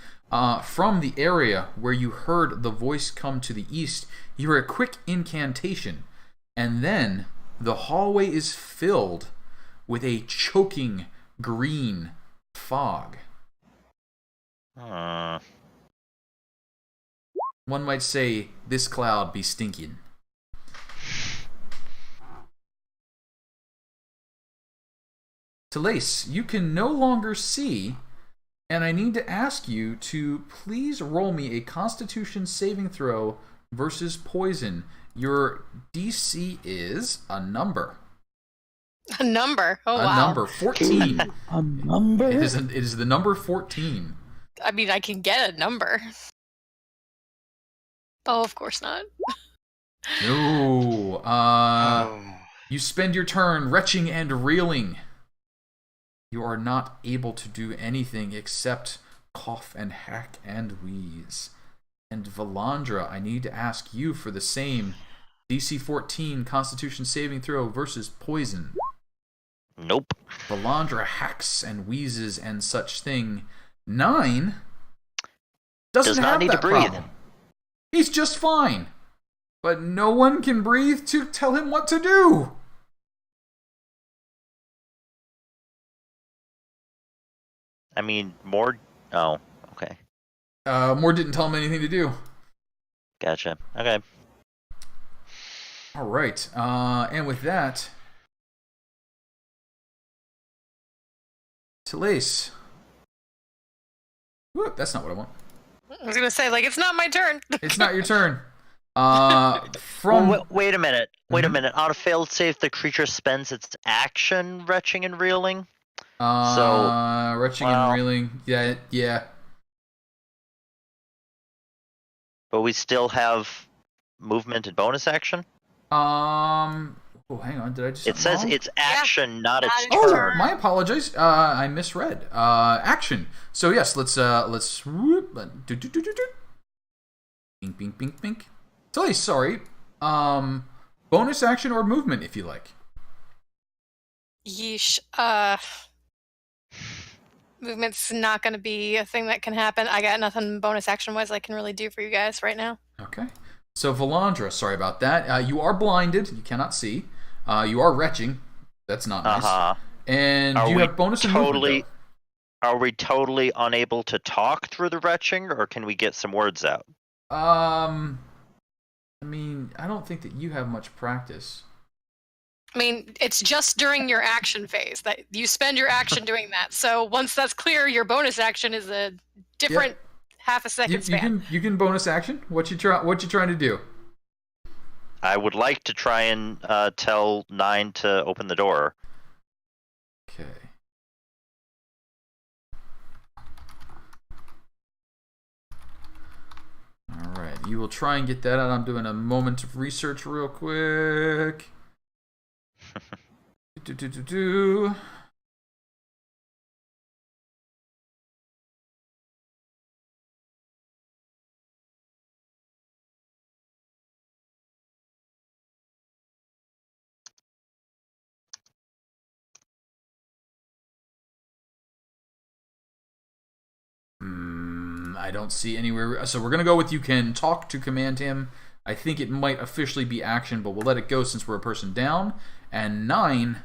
From the area where you heard the voice come to the east, you hear a quick incantation, and then the hallway is filled with a choking green fog. Hmm. One might say, this cloud be stinking. Telaise, you can no longer see, and I need to ask you to please roll me a Constitution saving throw versus poison. Your DC is a number. A number. Oh, A wow. number 14. A number? It is the number 14. I mean, I can get a number. Oh, of course not. No. You spend your turn retching and reeling. You are not able to do anything except cough and hack and wheeze. And Valandra, I need to ask you for the same. DC 14 Constitution saving throw versus poison. Nope. Valandra hacks and wheezes and such thing. 9 does not need to breathe. Problem. He's just fine. But no one can breathe to tell him what to do. I mean, Mord... Oh, okay. Mord didn't tell him anything to do. Gotcha. Okay. All right. And with that... Telaise. Whoop, that's not what I want. I was going to say, it's not my turn. It's not your turn. Wait a minute. Wait a minute. On a failed save, the creature spends its action retching and reeling? Retching and reeling. Yeah. But we still have movement and bonus action? Oh, hang on. Did I just... It says wrong? It's action, not its turn. turn. Oh, my apologies. I misread. Action. So yes, let's whoop. Bink, bink, bink, bink. Totally sorry. Bonus action or movement, if you like. Yeesh. Movement's not going to be a thing that can happen. I got nothing bonus action-wise I can really do for you guys right now. Okay. So Valandra, sorry about that. You are blinded. You cannot see. You are retching. That's not nice. And you have bonus and movement, though. Are we totally unable to talk through the retching, or can we get some words out? I mean, I don't think that you have much practice. I mean, it's just during your action phase that you spend your action doing that. So once that's clear, your bonus action is a different half a second span. You can bonus action. What you trying to do? I would like to try and tell 9 to open the door. Okay. All right. You will try and get that out. I'm doing a moment of research real quick. I don't see anywhere. So we're going to go with you can talk to command him. I think it might officially be action, but we'll let it go since we're a person down. And 9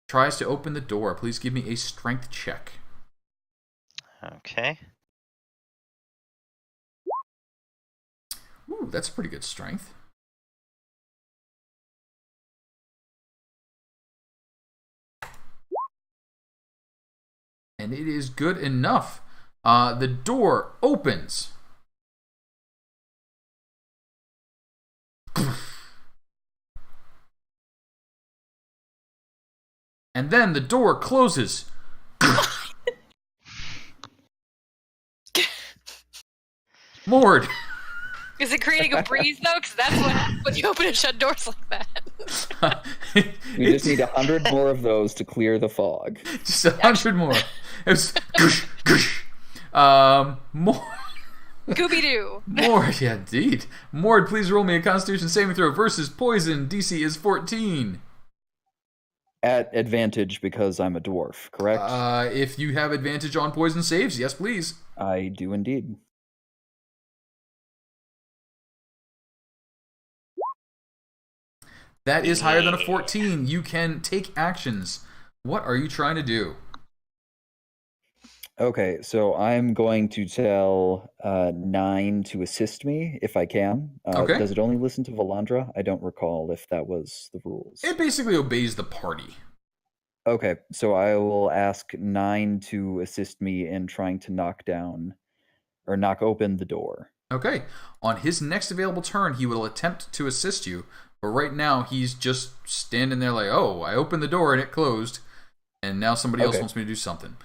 tries to open the door. Please give me a strength check. Okay. Ooh, that's pretty good strength. And it is good enough. The door opens. And then the door closes. Mord. Is it creating a breeze, though? Because that's what happens when you open and shut doors like that. We just need 100 more of those to clear the fog. Just 100 more. It's goosh, goosh. More. Scooby-Doo. Mord, yeah, indeed. Mord, please roll me a Constitution saving throw versus poison. DC is 14. At advantage because I'm a dwarf, correct? If you have advantage on poison saves, yes, please. I do indeed. That is higher than a 14. You can take actions. What are you trying to do? Okay, so I'm going to tell 9 to assist me if I can. Okay. Does it only listen to Valandra? I don't recall if that was the rules. It basically obeys the party. Okay, so I will ask 9 to assist me in trying to knock open the door. Okay. On his next available turn, he will attempt to assist you, but right now he's just standing there like, oh, I opened the door and it closed, and now somebody else wants me to do something.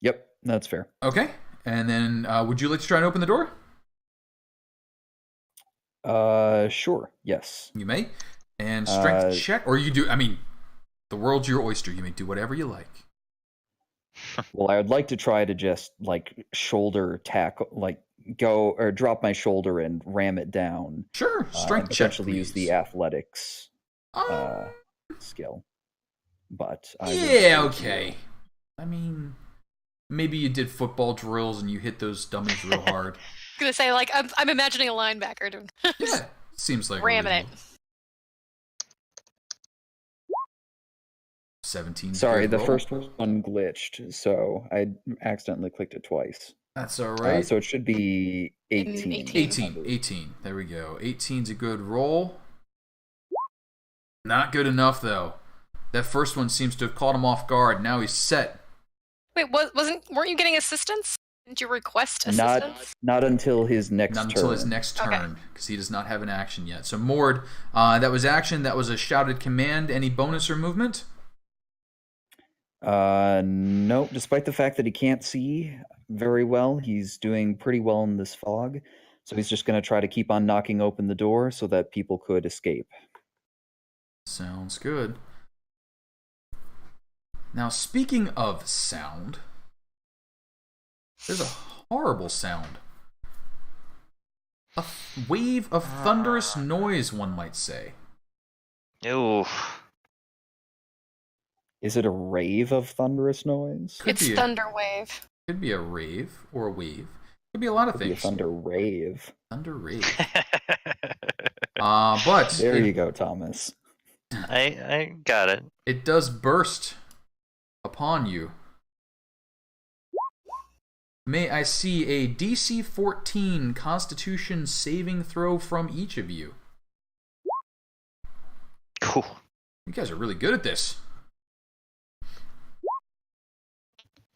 Yep, that's fair. Okay, and then would you like to try and open the door? Sure, yes. You may. And strength check, or you do. I mean, the world's your oyster. You may do whatever you like. Well, I would like to try to just shoulder tackle, go or drop my shoulder and ram it down. Sure, strength check. Potentially use the athletics skill. But okay. I mean, maybe you did football drills and you hit those dummies real hard. I was gonna say, I'm imagining a linebacker doing. Yeah, seems like ramming it. 17. Sorry, the first one glitched, so I accidentally clicked it twice. That's all right. So it should be 18. 18. There we go. 18's a good roll. Not good enough, though. That first one seems to have caught him off guard. Now he's set. Wait, weren't you getting assistance? Didn't you request assistance? Not until his next turn. Not until his next turn, because he does not have an action yet. So Mord, that was action. That was a shouted command. Any bonus or movement? No. Despite the fact that he can't see very well, he's doing pretty well in this fog. So he's just going to try to keep on knocking open the door so that people could escape. Sounds good. Now, speaking of sound, there's a horrible sound. A wave of thunderous noise, one might say. Ooh. Is it a rave of thunderous noise? It's thunder wave. Could be a rave or a wave. Could be a lot of things. Be a thunder rave. Thunder rave. But there you go, Thomas. I got it. It does burst upon you. May I see a DC 14 Constitution saving throw from each of you? Cool. You guys are really good at this.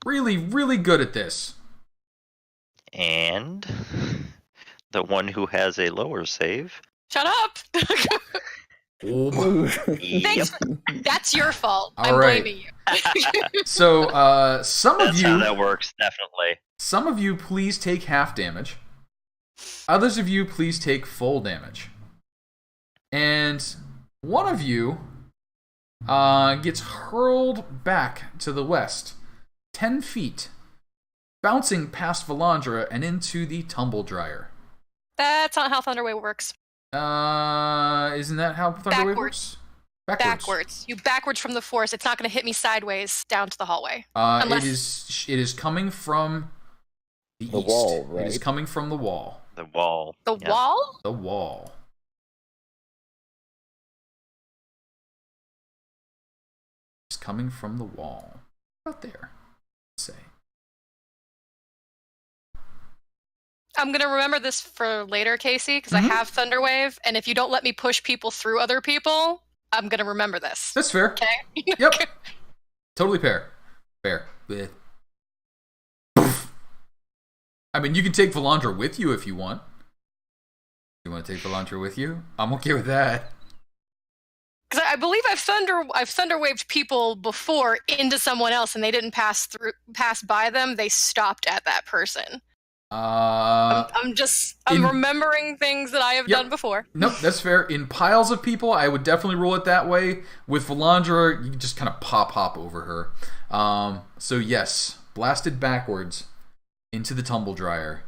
Really, really good at this. And the one who has a lower save. Shut up! Yep. That's your fault. All I'm right. blaming you. So, some of That's you... how that works, definitely. Some of you, please take half damage. Others of you, please take full damage. And one of you gets hurled back to the west, 10 feet, bouncing past Valandra and into the tumble dryer. That's not how Thunderwave works. Isn't that how Thunderwave works? Backwards. You backwards from the force. It's not going to hit me sideways down to the hallway. It is coming from the east. Wall, right? It is coming from the wall. The wall. The wall? The wall. It's coming from the wall. Right there. Let's say. I'm going to remember this for later, Casey, because I have Thunderwave, and if you don't let me push people through other people, I'm going to remember this. That's fair. Okay? Yep. Totally fair. Fair. Bleh. I mean, you can take Valandra with you if you want. You want to take Valandra with you? I'm okay with that. Because I believe I've thunderwaved people before into someone else, and they didn't pass by them. They stopped at that person. I'm remembering things that I have done before. Nope, that's fair. In piles of people, I would definitely roll it that way. With Valandra, you can just kind of hop over her. So yes, blasted backwards into the tumble dryer.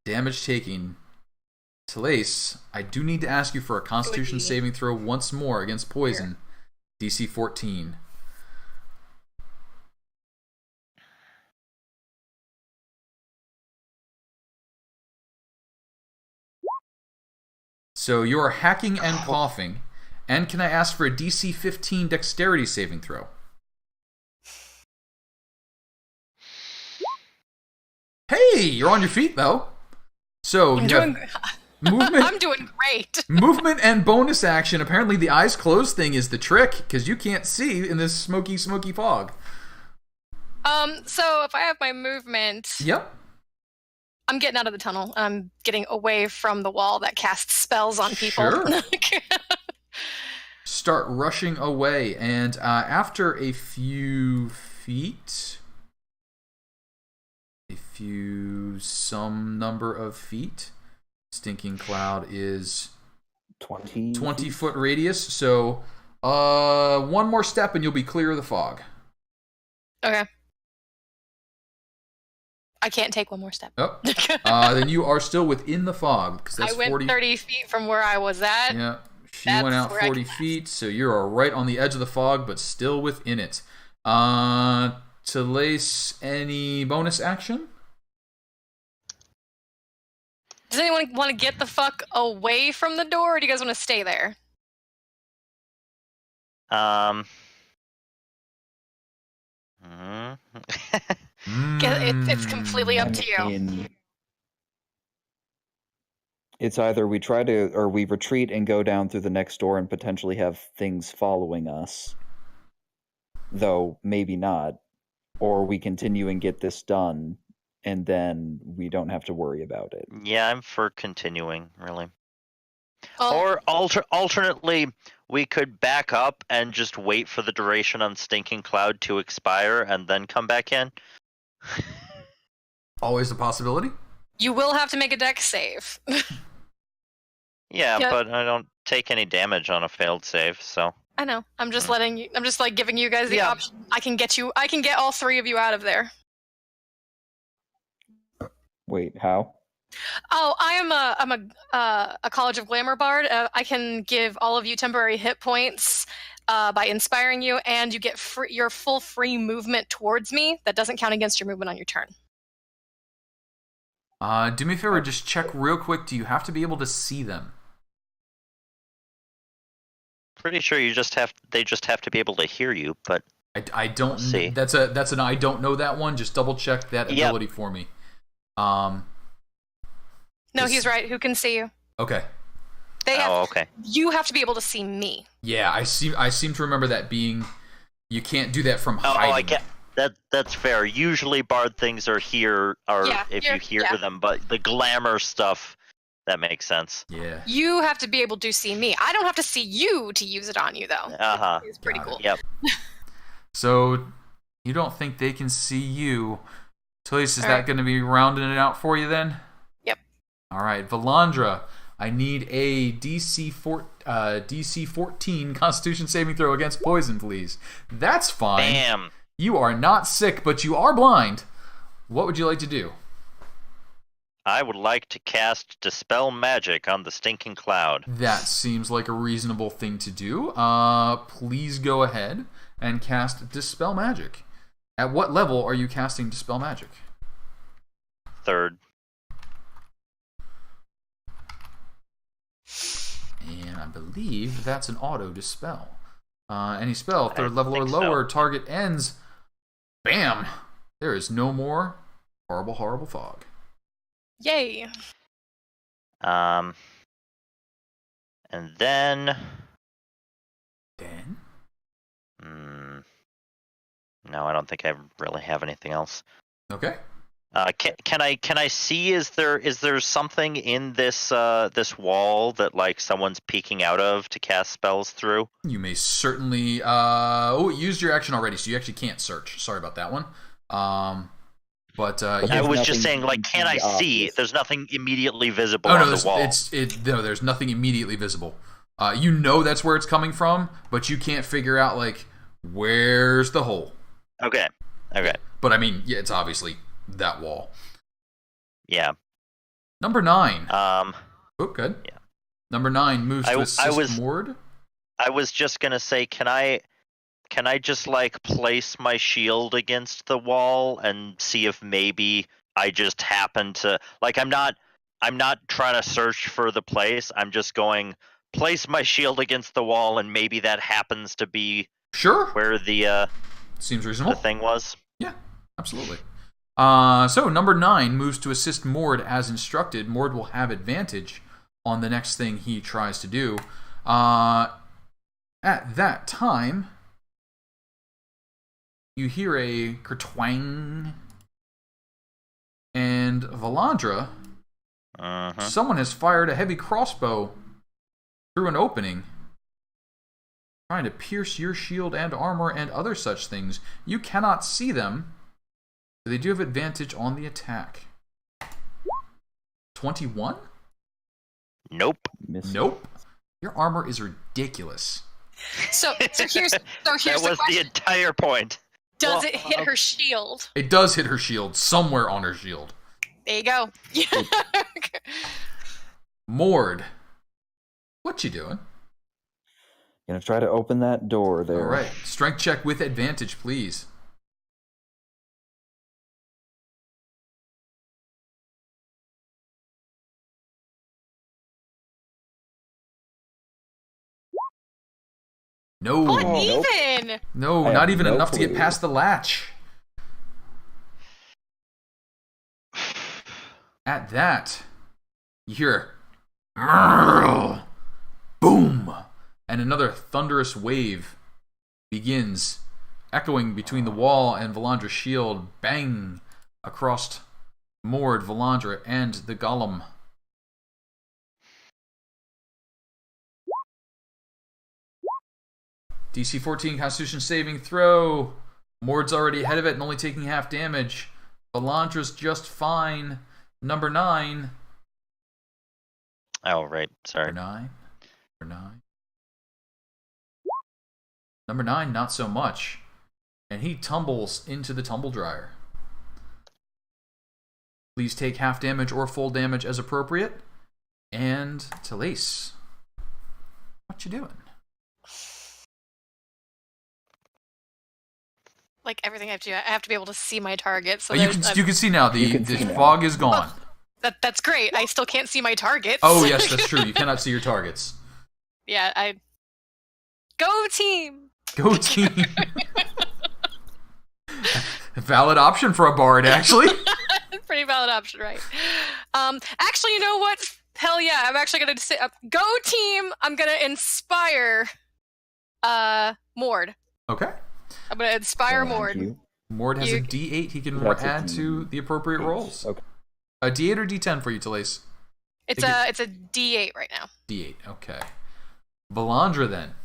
Damage taking. Telaise, I do need to ask you for a Constitution saving throw once more against poison. Here. DC 14. So you are hacking and coughing. And can I ask for a DC 15 Dexterity saving throw? Hey, you're on your feet though. So you have movement. I'm doing great. Movement and bonus action. Apparently the eyes closed thing is the trick because you can't see in this smoky fog. So if I have my movement, yep. I'm getting out of the tunnel. I'm getting away from the wall that casts spells on people. Sure. Start rushing away, and after a few feet, some number of feet, Stinking Cloud is 20 foot radius. So, one more step and you'll be clear of the fog. Okay. I can't take one more step. Oh. Then you are still within the fog because that's I went 40. 30 feet from where I was at. Yeah. She That's went out where I 40 can feet, so you are right on the edge of the fog, but still within it. Telaise, any bonus action? Does anyone want to get the fuck away from the door, or do you guys want to stay there? It's completely up to you. It's either we try to, or we retreat and go down through the next door and potentially have things following us. Though, maybe not. Or we continue and get this done, and then we don't have to worry about it. Yeah, I'm for continuing, really. Oh. Or alternately, we could back up and just wait for the duration on Stinking Cloud to expire and then come back in. Always a possibility. You will have to make a dex save. Yeah, Yeah. but I don't take any damage on a failed save, so. I know. I'm just letting you. I'm just like giving you guys the Yeah. option. I can get all three of you out of there. Wait, how? Oh, I'm a College of Glamour bard. I can give all of you temporary hit points by inspiring you, and you get your full free movement towards me. That doesn't count against your movement on your turn. Do me a favor, just check real quick. Do you have to be able to see them? Pretty sure they just have to be able to hear you, but I don't see. That's an I don't know that one. Just double check that ability for me. No, he's right. Who can see you? Okay. Okay. You have to be able to see me. Yeah, I seem to remember that being. You can't do that from hiding. Oh, I get that's fair. Usually, bard things are if you hear them, but the glamour stuff, that makes sense. Yeah. You have to be able to see me. I don't have to see you to use it on you, though. It's pretty cool. Yep. So, you don't think they can see you? Telaise, is that going to be rounding it out for you then? Yep. All right, Valandra, I need a DC 14 Constitution saving throw against poison, please. That's fine. Bam. You are not sick, but you are blind. What would you like to do? I would like to cast Dispel Magic on the Stinking Cloud. That seems like a reasonable thing to do. Please go ahead and cast Dispel Magic. At what level are you casting Dispel Magic? 3rd. And I believe that's an auto dispel. Any spell, 3rd level or think lower, so. target ends. Bam! There is no more horrible, horrible fog. Yay. And then. Then? No, I don't think I really have anything else. Okay. Can I see? Is there something in this this wall that like someone's peeking out of to cast spells through? You may certainly. You used your action already, so you actually can't search. Sorry about that one. But I was just saying, like, can I see? There's nothing immediately visible no, on the wall. No, there's nothing immediately visible. You know that's where it's coming from, but you can't figure out like where's the hole. Okay. But I mean, yeah, it's obviously that wall. Yeah. Number 9. Oh, good. Yeah. Number 9 moves to assist Mord. I was just gonna say, can I just like place my shield against the wall and see if maybe I just happen to like I'm not trying to search for the place. I'm just going place my shield against the wall and maybe that happens to be where the seems reasonable. The thing was. Yeah, absolutely. So number 9 moves to assist Mord as instructed. Mord will have advantage on the next thing he tries to do. At that time, you hear a kertwang, and Valandra, someone has fired a heavy crossbow through an opening, trying to pierce your shield and armor and other such things. You cannot see them, but they do have advantage on the attack. 21? Nope. Nope. Your armor is ridiculous. So here's That the was question. the entire point. Does Well, it hit her shield? It does hit her shield, somewhere on her shield. There you go. Mord, what you doing? Gonna try to open that door there. All right, strength check with advantage, please. No, What nope. even? no, I not have even no enough to get clue. past the latch. At that, you hear boom, and another thunderous wave begins, echoing between the wall and Valandra's shield. Bang across Mord, Valandra, and the golem. DC 14 Constitution saving throw. Mord's already ahead of it and only taking half damage. Valandra's just fine. Number 9. Oh, right. Sorry. Number 9. Number 9. Number 9, not so much. And he tumbles into the tumble dryer. Please take half damage or full damage as appropriate. And Telaise, what you doing? Like everything I have to do, I have to be able to see my target. So You can see now. The fog is gone. That's great. I still can't see my targets. Oh yes, that's true. You cannot see your targets. Yeah, go team. Go team. Valid option for a bard, actually. Pretty valid option, right? Actually, you know what? Hell yeah! I'm actually gonna say, go team. I'm gonna inspire, Mord. Okay. I'm gonna inspire Mord. Mord has a D8 he can add to the appropriate rolls. Okay. A D8 or D10 for you, Telaise? It's a D8 right now. D8, okay. Valandra then.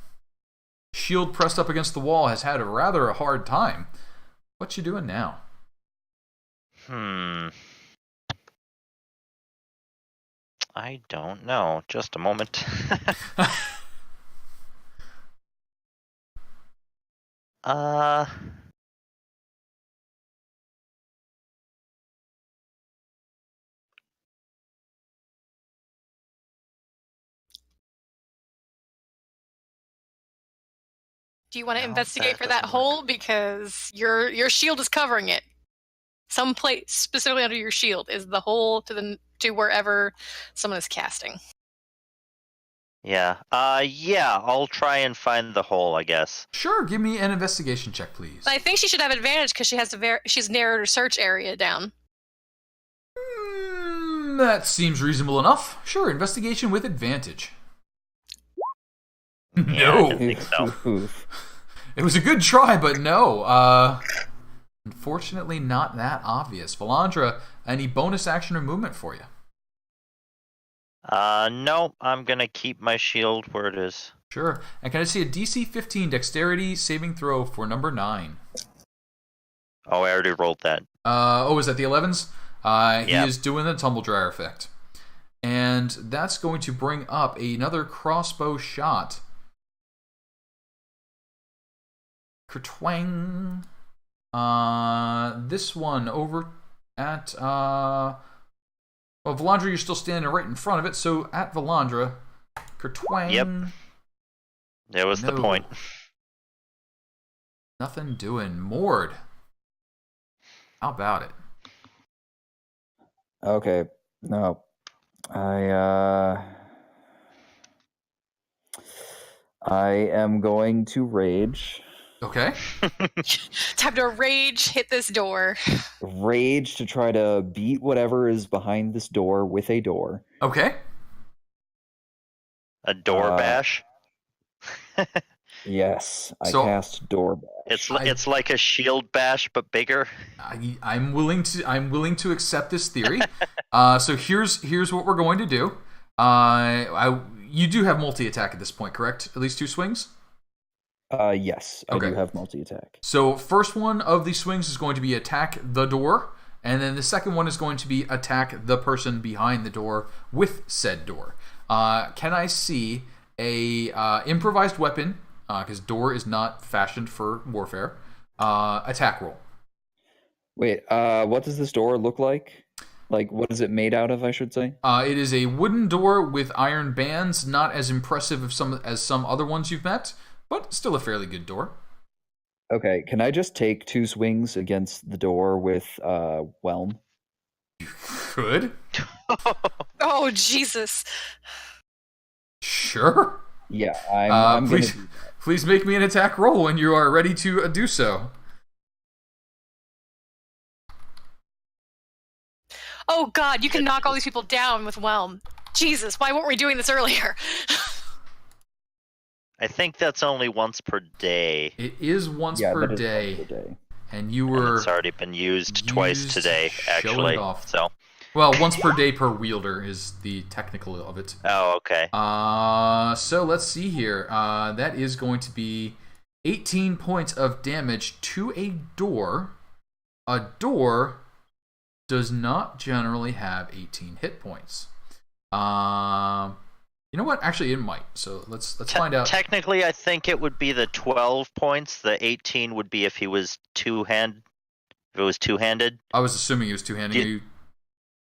Shield pressed up against the wall, has had a hard time. What you doing now? I don't know. Just a moment. Do you want to No, investigate that for that doesn't hole? Because your shield is covering it. Some place specifically under your shield is the hole to wherever someone is casting. Yeah. Yeah, I'll try and find the hole, I guess. Sure, give me an investigation check, please. But I think she should have advantage because she's narrowed her search area down. That seems reasonable enough. Sure, investigation with advantage. Yeah, No. I didn't think so. It was a good try, but no. Unfortunately, not that obvious. Valandra, any bonus action or movement for you? No, I'm gonna keep my shield where it is. Sure. And can I see a DC 15 dexterity saving throw for number 9? Oh, I already rolled that. Is that the 11s? He Yep. is doing the tumble dryer effect. And that's going to bring up another crossbow shot. Kertwang. This one over at Valandra, you're still standing right in front of it, so at Valandra, Kertwang. Yep. That was the No. point. Nothing doing. Mord. How about it? Okay. No. I am going to rage. Okay. Time to rage, hit this door. Rage to try to beat whatever is behind this door with a door. Okay. A door bash. Yes, I So- cast door bash. It's like a shield bash but bigger. I'm willing to accept this theory. So here's what we're going to do. You do have multi-attack at this point, correct? At least 2 swings? Yes, I Okay. do have multi-attack. So first one of these swings is going to be attack the door, and then the second one is going to be attack the person behind the door with said door. Can I see a improvised weapon, because door is not fashioned for warfare. Attack roll. Wait, what does this door look like? Like, what is it made out of, I should say? It is a wooden door with iron bands, not as impressive as some other ones you've met, but still a fairly good door. Okay, can I just take 2 swings against the door with Whelm? You could. Oh, Jesus. Sure. Yeah, I'm going to do that. Please make me an attack roll when you are ready to do so. Oh, God, you can knock all these people down with Whelm. Jesus, why weren't we doing this earlier? I think that's only once per day. It is once per day. Once per day. And you And were... it's already been used twice today, showing actually. it off. So. Well, once per day per wielder is the technical of it. Oh, okay. So let's see here. That is going to be 18 points of damage to a door. A door does not generally have 18 hit points. You know what? Actually, it might. So let's find out. Technically, I think it would be the 12 points. The 18 would be if he was two-handed. If it was two-handed. I was assuming he was two-handing. Are you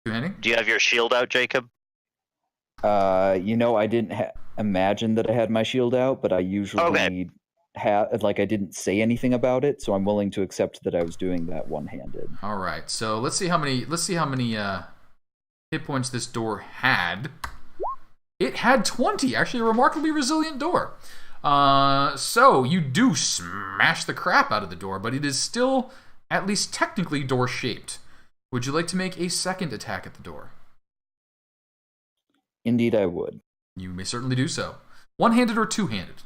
two-handing? Do you have your shield out, Jacob? I didn't imagine that I had my shield out, but I usually I didn't say anything about it, so I'm willing to accept that I was doing that one-handed. All right. So let's see how many hit points this door had. It had 20. Actually, a remarkably resilient door. So you do smash the crap out of the door, but it is still at least technically door-shaped. Would you like to make a second attack at the door? Indeed, I would. You may certainly do so. One-handed or two-handed?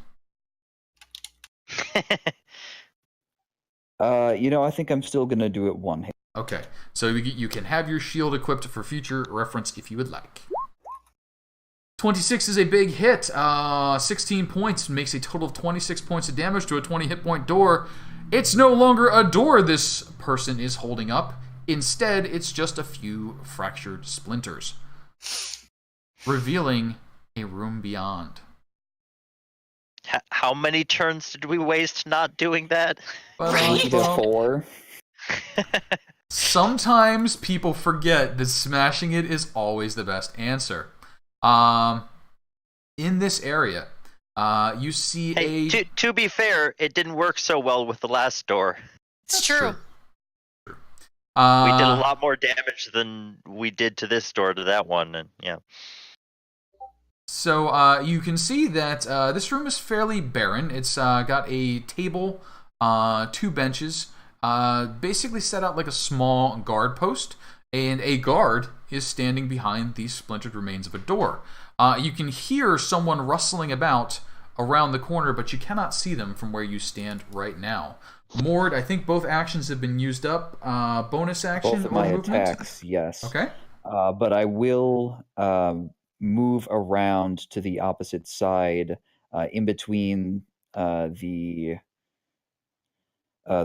I think I'm still going to do it one-handed. Okay. So you can have your shield equipped for future reference if you would like. 26 is a big hit. 16 points makes a total of 26 points of damage to a 20 hit point door. It's no longer a door this person is holding up. Instead, it's just a few fractured splinters, revealing a room beyond. How many turns did we waste not doing that? Well, 4. Sometimes people forget that smashing it is always the best answer. In this area, you see To be fair, it didn't work so well with the last door. It's true. We did a lot more damage than we did to this door to that one, and yeah. So you can see that this room is fairly barren. It's got a table, 2 benches, basically set out like a small guard post, and a guard is standing behind the splintered remains of a door. You can hear someone rustling about around the corner, but you cannot see them from where you stand right now. Mord, I think both actions have been used up. Bonus action Both of my or movement? attacks, yes. Okay. But I will move around to the opposite side, in between the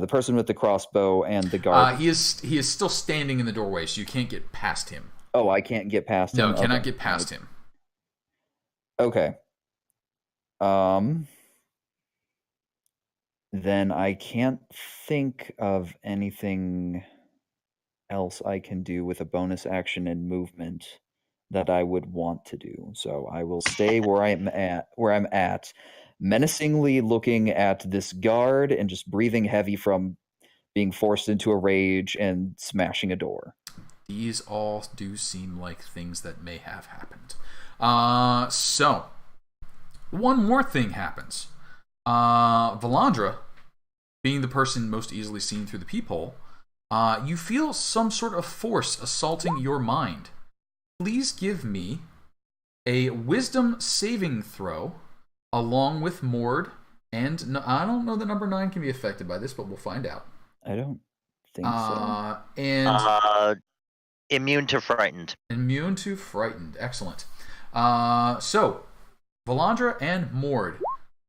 person with the crossbow and the guard. He is still standing in the doorway, so you can't get past him. Oh, I can't get past him? No, cannot get past him. Okay. Then I can't think of anything else I can do with a bonus action and movement that I would want to do. So I will stay where I'm at, menacingly looking at this guard and just breathing heavy from being forced into a rage and smashing a door. These all do seem like things that may have happened. So, one more thing happens. Valandra, being the person most easily seen through the peephole, you feel some sort of force assaulting your mind. Please give me a wisdom saving throw along with Mord, and I don't know that number 9 can be affected by this, but we'll find out. I don't think so. And immune to frightened. Immune to frightened. Excellent. So, Valandra and Mord.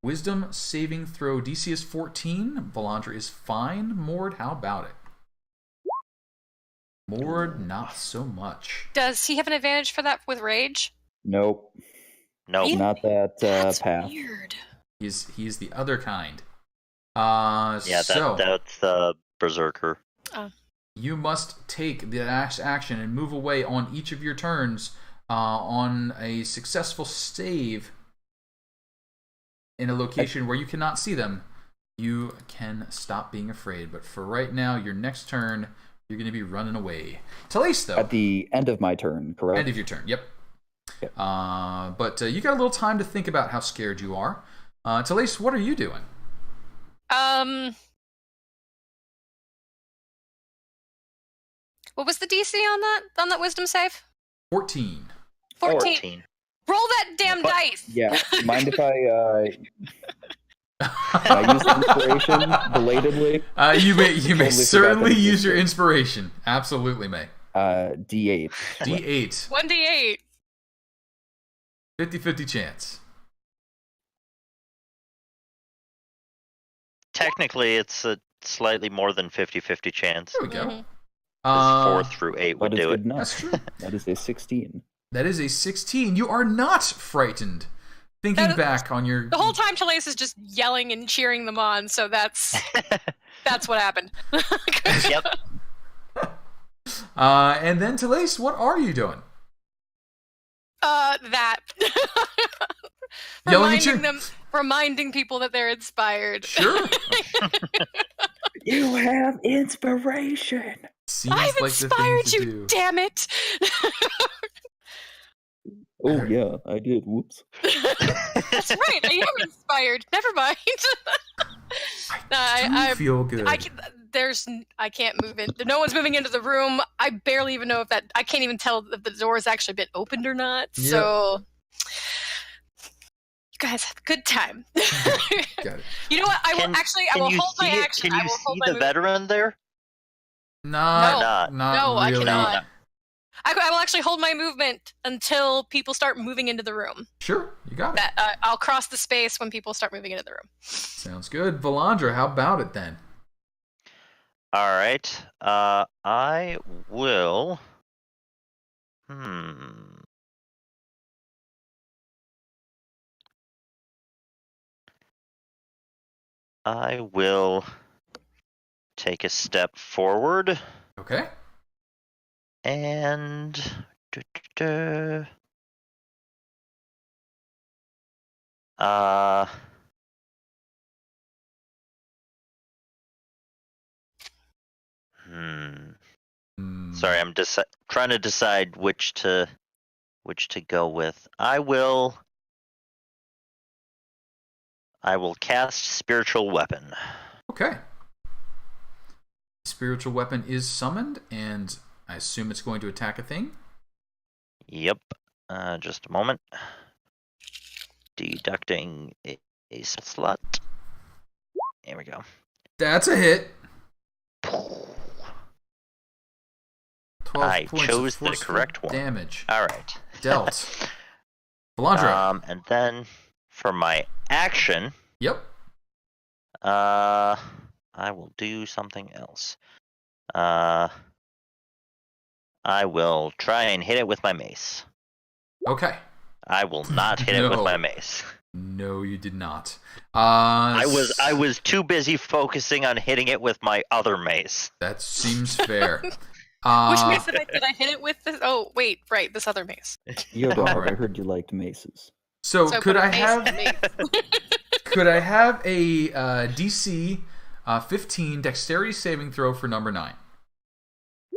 Wisdom saving throw. DC is 14. Valandra is fine. Mord, how about it? Mord, not so much. Does he have an advantage for that with rage? Nope. Nope. Not that That's path. weird. He's the other kind. Yeah, So that's the Berserker. you must take the action and move away on each of your turns on a successful save in a location where you cannot see them. You can stop being afraid, but for right now, your next turn, you're going to be running away. Telaise, though. At the end of my turn, correct? End of your turn, yep. Yep. But you got a little time to think about how scared you are. Telaise, what are you doing? What was the DC on that wisdom save? 14. 14. Roll that damn dice. Yeah. Mind if I use inspiration belatedly? You may Totally certainly forgot that use your existed. inspiration. Absolutely may. D8. D8. 1d8. 50-50 chance. Technically, it's a slightly more than 50-50 chance. There we go. Mhm. 4 through 8 would That is do good it. enough. That's true. That is a 16. That is a 16. You are not frightened. Thinking back on your... The whole time Telaise is just yelling and cheering them on, so that's what happened. Yep. And then, Telaise, what are you doing? That. Yelling at you? Reminding people that they're inspired. Sure. You have inspiration. Seems I've like the inspired thing to you, do. damn it! Oh yeah, I did. Whoops. That's right, I am inspired. Never mind. I do feel good. I can't move in. No one's moving into the room. I barely even know if I can't even tell if the door has actually been opened or not. Yep. So you guys have a good time. Got it. You know what? I will hold my action. Can I you will hold see my the movement. veteran there? Not No, I really. cannot. I will actually hold my movement until people start moving into the room. Sure, you got it. I'll cross the space when people start moving into the room. Sounds good. Valandra, how about it then? All right. I will. I will take a step forward Okay. and sorry, I'm trying to decide which to go with. I will cast Spiritual Weapon. Okay. Spiritual weapon is summoned, and I assume it's going to attack a thing. Yep. Just a moment. Deducting a slot. There we go. That's a hit. 12 I points chose of the forceful correct one. damage All right. dealt. Valandra. And then for my action, Yep. I will do something else. I will try and hit it with my mace. Okay. I will not hit it with No. my mace. No, you did not. I was too busy focusing on hitting it with my other mace. That seems fair. Which mace did I hit it with? Oh, wait, right, this other mace. Yodar, I heard you liked maces. So So could put a I mace have in the mace. could I have a DC 15 dexterity saving throw for number 9?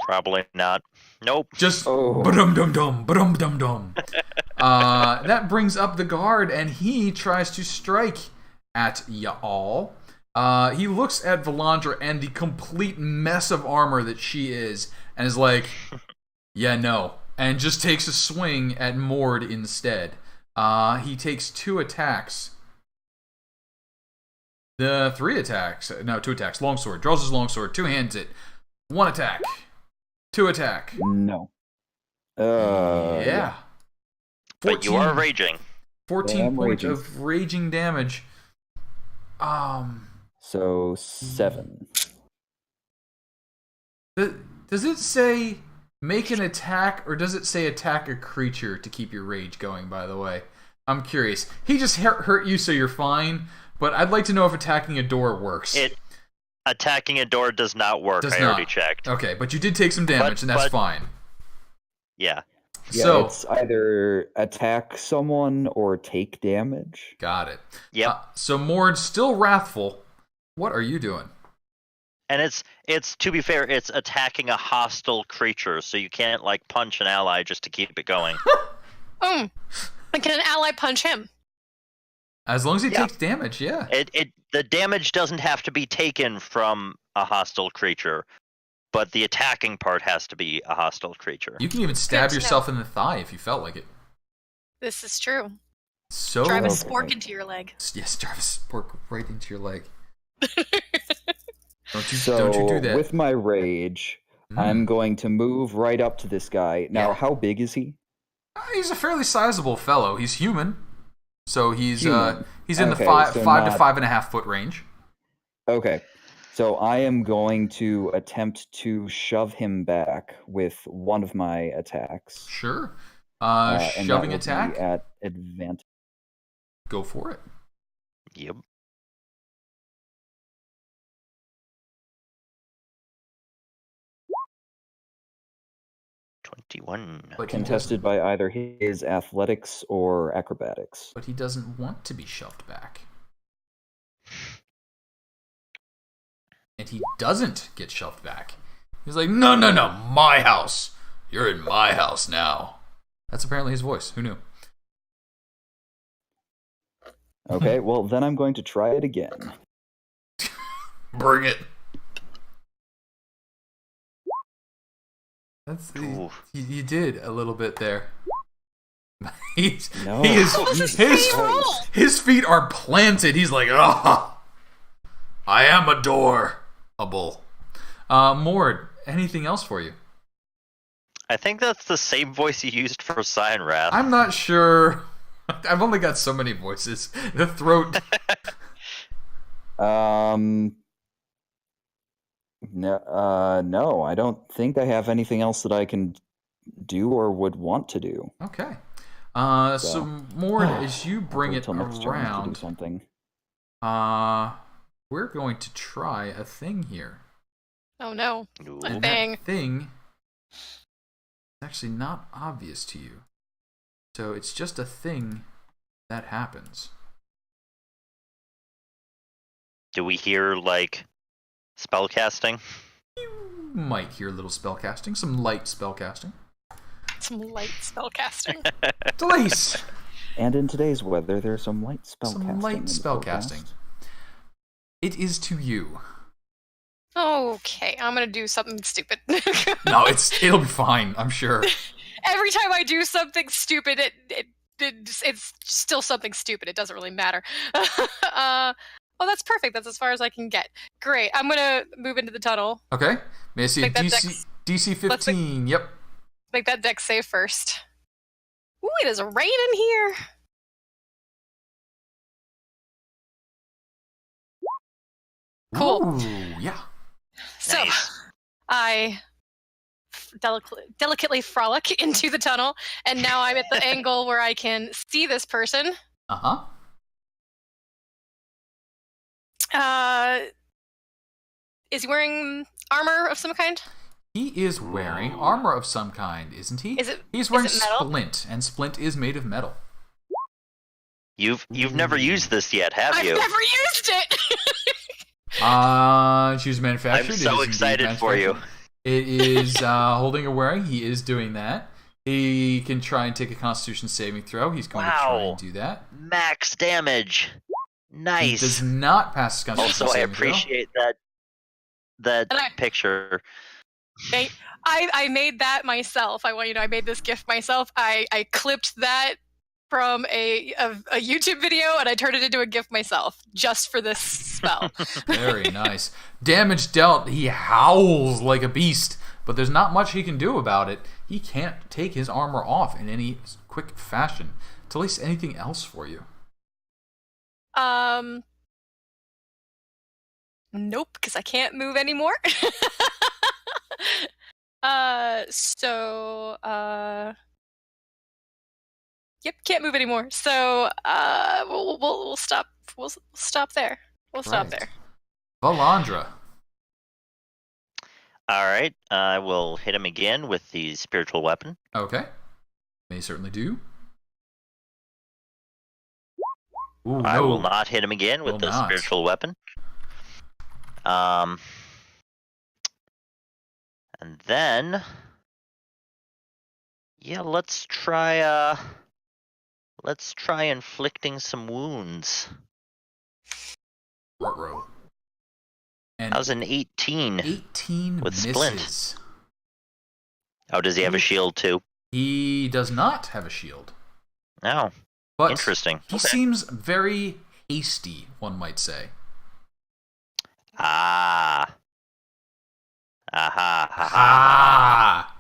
Probably not. Nope. Just Oh. ba-dum-dum-dum, ba-dum-dum-dum. That brings up the guard, and he tries to strike at y'all. He looks at Valandra and the complete mess of armor that she is, and is like, yeah, no. And just takes a swing at Mord instead. He takes 2 attacks. 3 attacks. No, 2 attacks. Longsword. Draws his longsword. 2 hands it. 1 attack. 2 attack. No. Yeah. But you are raging. 14 I'm points raging. of raging damage. So 7. Does it say make an attack, or does it say attack a creature to keep your rage going, by the way? I'm curious. He just hurt you, so you're fine. But I'd like to know if attacking a door works. Attacking a door does not work. I already checked. Okay, but you did take some damage, and that's fine. Yeah. Yeah, So it's either attack someone or take damage. got it. Yep. So Mord's still wrathful. What are you doing? And it's to be fair, it's attacking a hostile creature, so you can't like punch an ally just to keep it going. And can an ally punch him? As long as he takes damage, yeah. The damage doesn't have to be taken from a hostile creature, but the attacking part has to be a hostile creature. You can even stab yourself in the thigh if you felt like it. This is true. So Drive a spork into your leg. Yes, drive a spork right into your leg. Don't you do that. With my rage, I'm going to move right up to this guy. Now, how big is he? He's a fairly sizable fellow. He's human. So he's in the 5 to 5.5 foot range. Okay. So I am going to attempt to shove him back with one of my attacks. Sure. And Shoving that will attack? be at advantage. Go for it. Yep. But contested by either his athletics or acrobatics. But he doesn't want to be shoved back. And he doesn't get shoved back. He's like, no, my house. You're in my house now. That's apparently his voice. Who knew? Okay, well, then I'm going to try it again. Bring it. You did a little bit there. His feet are planted. He's like, oh, I am adorable. Mord, anything else for you? I think that's the same voice you used for Sign Wrath. I'm not sure. I've only got so many voices. The throat. No, I don't think I have anything else that I can do or would want to do. Okay. So Mord, as you bring it around, to do something. We're going to try a thing here. Oh no, a thing. That thing is actually not obvious to you. So it's just a thing that happens. Do we hear, like, spellcasting? You might hear a little spellcasting, some light spellcasting. Telaise! And in today's weather, there's some light spellcasting. It is to you. Okay, I'm gonna do something stupid. No, it'll be fine, I'm sure. Every time I do something stupid, it's still something stupid. It doesn't really matter. Oh, that's perfect. That's as far as I can get. Great. I'm gonna move into the tunnel. Okay. May I see a DC 15? Yep. Make that dex save first. Ooh, it is rain in here. Cool. Ooh, yeah. So, Nice. I delicately frolic into the tunnel, and now I'm at the angle where I can see this person. Uh-huh. Is he wearing armor of some kind? He is wearing armor of some kind, isn't he? He's wearing splint, and splint is made of metal. You've never used this yet, have you? I've never used it. She was manufactured. I'm so excited for you. It is holding or wearing. He is doing that. He can try and take a Constitution saving throw. He's going to try and do that. Max damage. Nice. He does not pass his Constitution also, I saving throw. appreciate that picture. I made that myself. I made this GIF myself. I clipped that from a YouTube video and I turned it into a GIF myself just for this spell. Very nice. Damage dealt. He howls like a beast, but there's not much he can do about it. He can't take his armor off in any quick fashion. Telaise, anything else for you? Nope, because I can't move anymore. Yep, can't move anymore. So we'll stop. We'll stop there. We'll stop Right. there. Valandra. All right, I will hit him again with the spiritual weapon. Okay. May certainly do. Ooh, I no. will not hit him again with Will the not. spiritual weapon. And then, yeah, let's try inflicting some wounds. Ruh-roh. And That was an 18. 18 with misses. Splint. Oh, does he have a shield too? He does not have a shield. No. But Interesting. he Okay. seems very hasty, one might say. Ah. Aha. Ha, ha.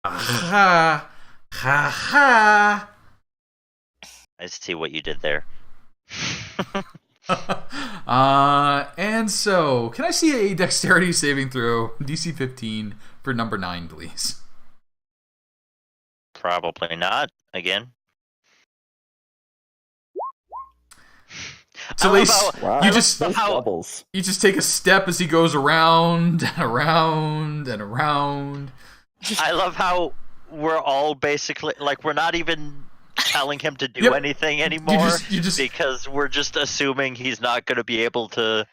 Ah! Ha ha ha! I see what you did there. And so, can I see a dexterity saving throw, DC 15, for number 9, please? Probably not. Again. So, I love Lace, how- Wow. you just Those how- doubles. you just take a step as he goes around and around and around. I love how we're all basically like we're not even telling him to do Yep. anything anymore You just because we're just assuming he's not going to be able to.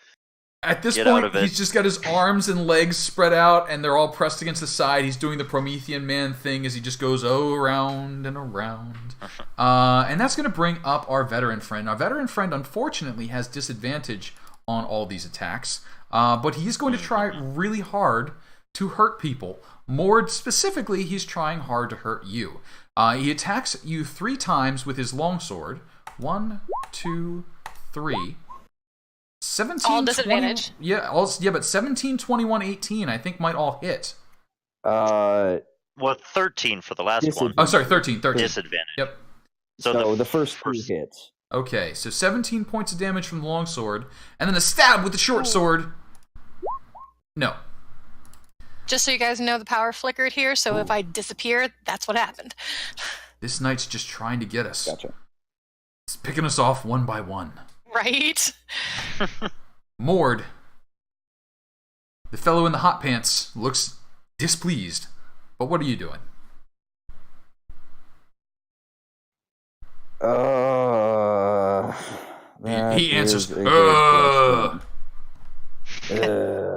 at this Get out point, of it. he's just got his arms and legs spread out, and they're all pressed against the side. He's doing the Promethean man thing as he just goes around and around. And that's going to bring up our veteran friend. Our veteran friend, unfortunately, has disadvantage on all these attacks, but he's going to try really hard to hurt people. More specifically, he's trying hard to hurt you. He attacks you 3 times with his longsword. 1, 2, 3. 17, All disadvantage. 20, but 17, 21, 18, I think might all hit. Uh, Well, 13 for the last one. Disadvantage. Oh, sorry, 13. Disadvantage. Yep. so the first 2 first- hits. Okay, so 17 points of damage from the longsword, and then a stab with the short sword. No. Just so you guys know, the power flickered here. So if I disappear, that's what happened. This knight's just trying to get us. Gotcha. It's picking us off one by one. Right? Mord, the fellow in the hot pants, looks displeased. But what are you doing? That He answers, is a good question.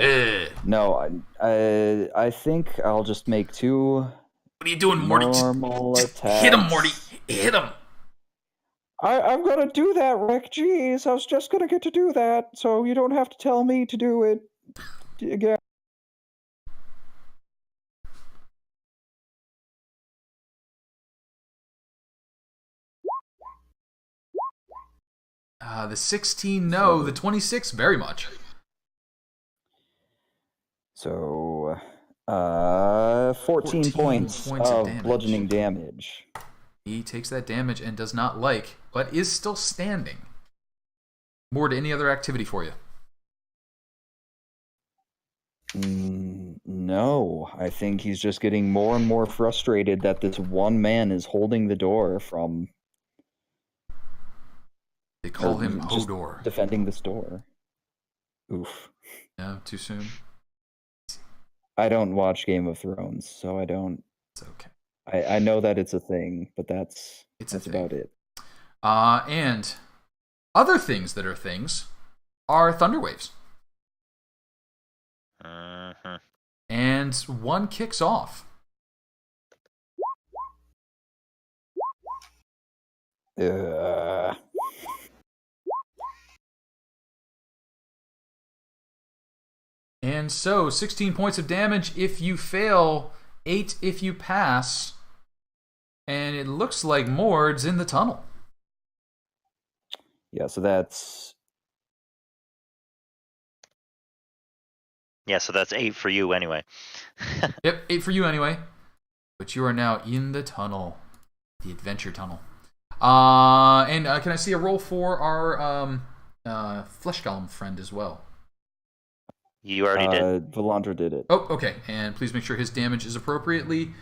Eh. No, I think I'll just make 2 What are you doing, Morty? normal Just attacks. hit him, Morty. Hit him. I'm gonna do that, Rick. Jeez, I was just gonna get to do that, so you don't have to tell me to do it again. The 16, no. The 26, very much. So, 14 points of of damage. bludgeoning damage. He takes that damage and does not like, but is still standing. Mord, any other activity for you? No, I think he's just getting more and more frustrated that this one man is holding the door from They call him just Hodor. defending this door. Oof. No, too soon. I don't watch Game of Thrones, so I don't. It's okay. I know that it's a thing, but that's It's a thing. about it. And other things that are things are thunder waves. Mhm. And one kicks off. And so 16 points of damage if you fail, 8 if you pass. And it looks like Mord's in the tunnel. Yeah, so that's Yeah, so that's 8 for you anyway. Yep, 8 for you anyway. But you are now in the tunnel. The adventure tunnel. And can I see a roll for our Flesh Golem friend as well? You already did. Valandra did it. Oh, okay. And please make sure his damage is appropriately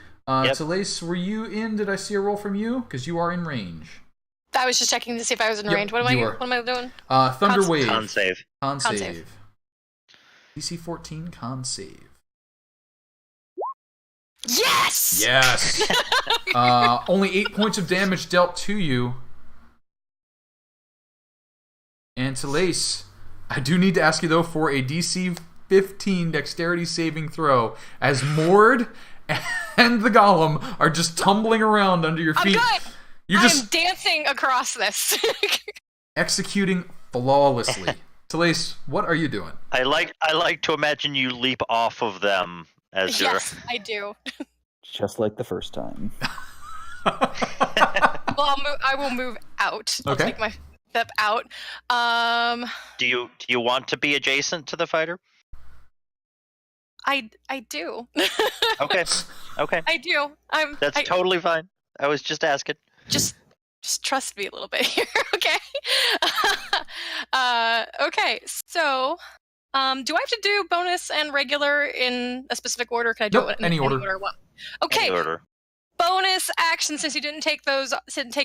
Yep. Telaise, were you in? Did I see a roll from you? Because you are in range. I was just checking to see if I was in Yep, range. What am I doing? Thunder Wave. Con save. Con Con save. DC 14 con save. Yes! Yes! Only 8 points of damage dealt to you. And Telaise, I do need to ask you, though, for a DC 15 dexterity saving throw, as Mord and the Golem are just tumbling around under your feet. I'm good! You're just I'm dancing across this. executing flawlessly. Telaise, what are you doing? I like to imagine you leap off of them as Yes, I do. Just like the first time. Well, I will move out. I'll Okay. take my step out. Do you want to be adjacent to the fighter? I do. Okay. Okay. I do. That's totally fine. I was just asking. Just trust me a little bit here, okay? Okay, so do I have to do bonus and regular in a specific order? Can I do Nope, it in any order. What? Okay, Any order. bonus action since he didn't take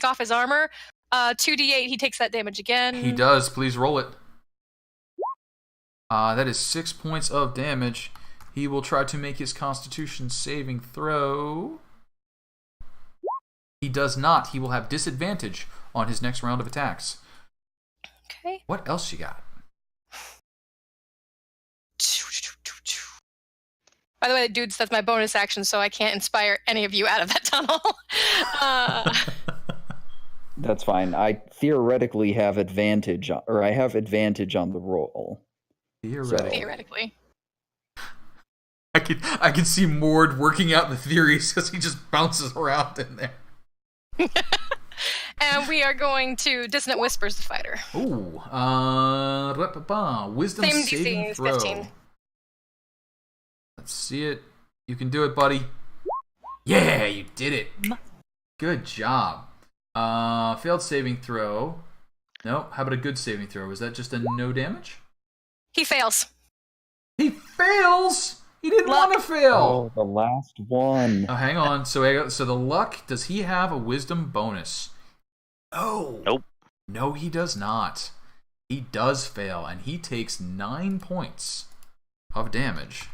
off his armor. 2d8, he takes that damage again. He does. Please roll it. That is 6 points of damage. He will try to make his Constitution saving throw. He does not. He will have disadvantage on his next round of attacks. Okay. What else you got? By the way, dudes, that's my bonus action, so I can't inspire any of you out of that tunnel. That's fine. I theoretically have advantage, or I have advantage on the roll. Theoretically. I can see Mord working out the theories as he just bounces around in there. And we are going to Dissonant Whispers the fighter. Ooh. Wisdom Same saving DC is throw. 15. Let's see it. You can do it, buddy. Yeah, you did it. Good job. Failed saving throw. No, how about a good saving throw? Is that just a no damage? He fails. He fails! He didn't Luck. want to fail! Oh, the last one. Oh, hang on. So the luck, does he have a wisdom bonus? Oh. Nope. No, he does not. He does fail, and he takes 9 points of damage.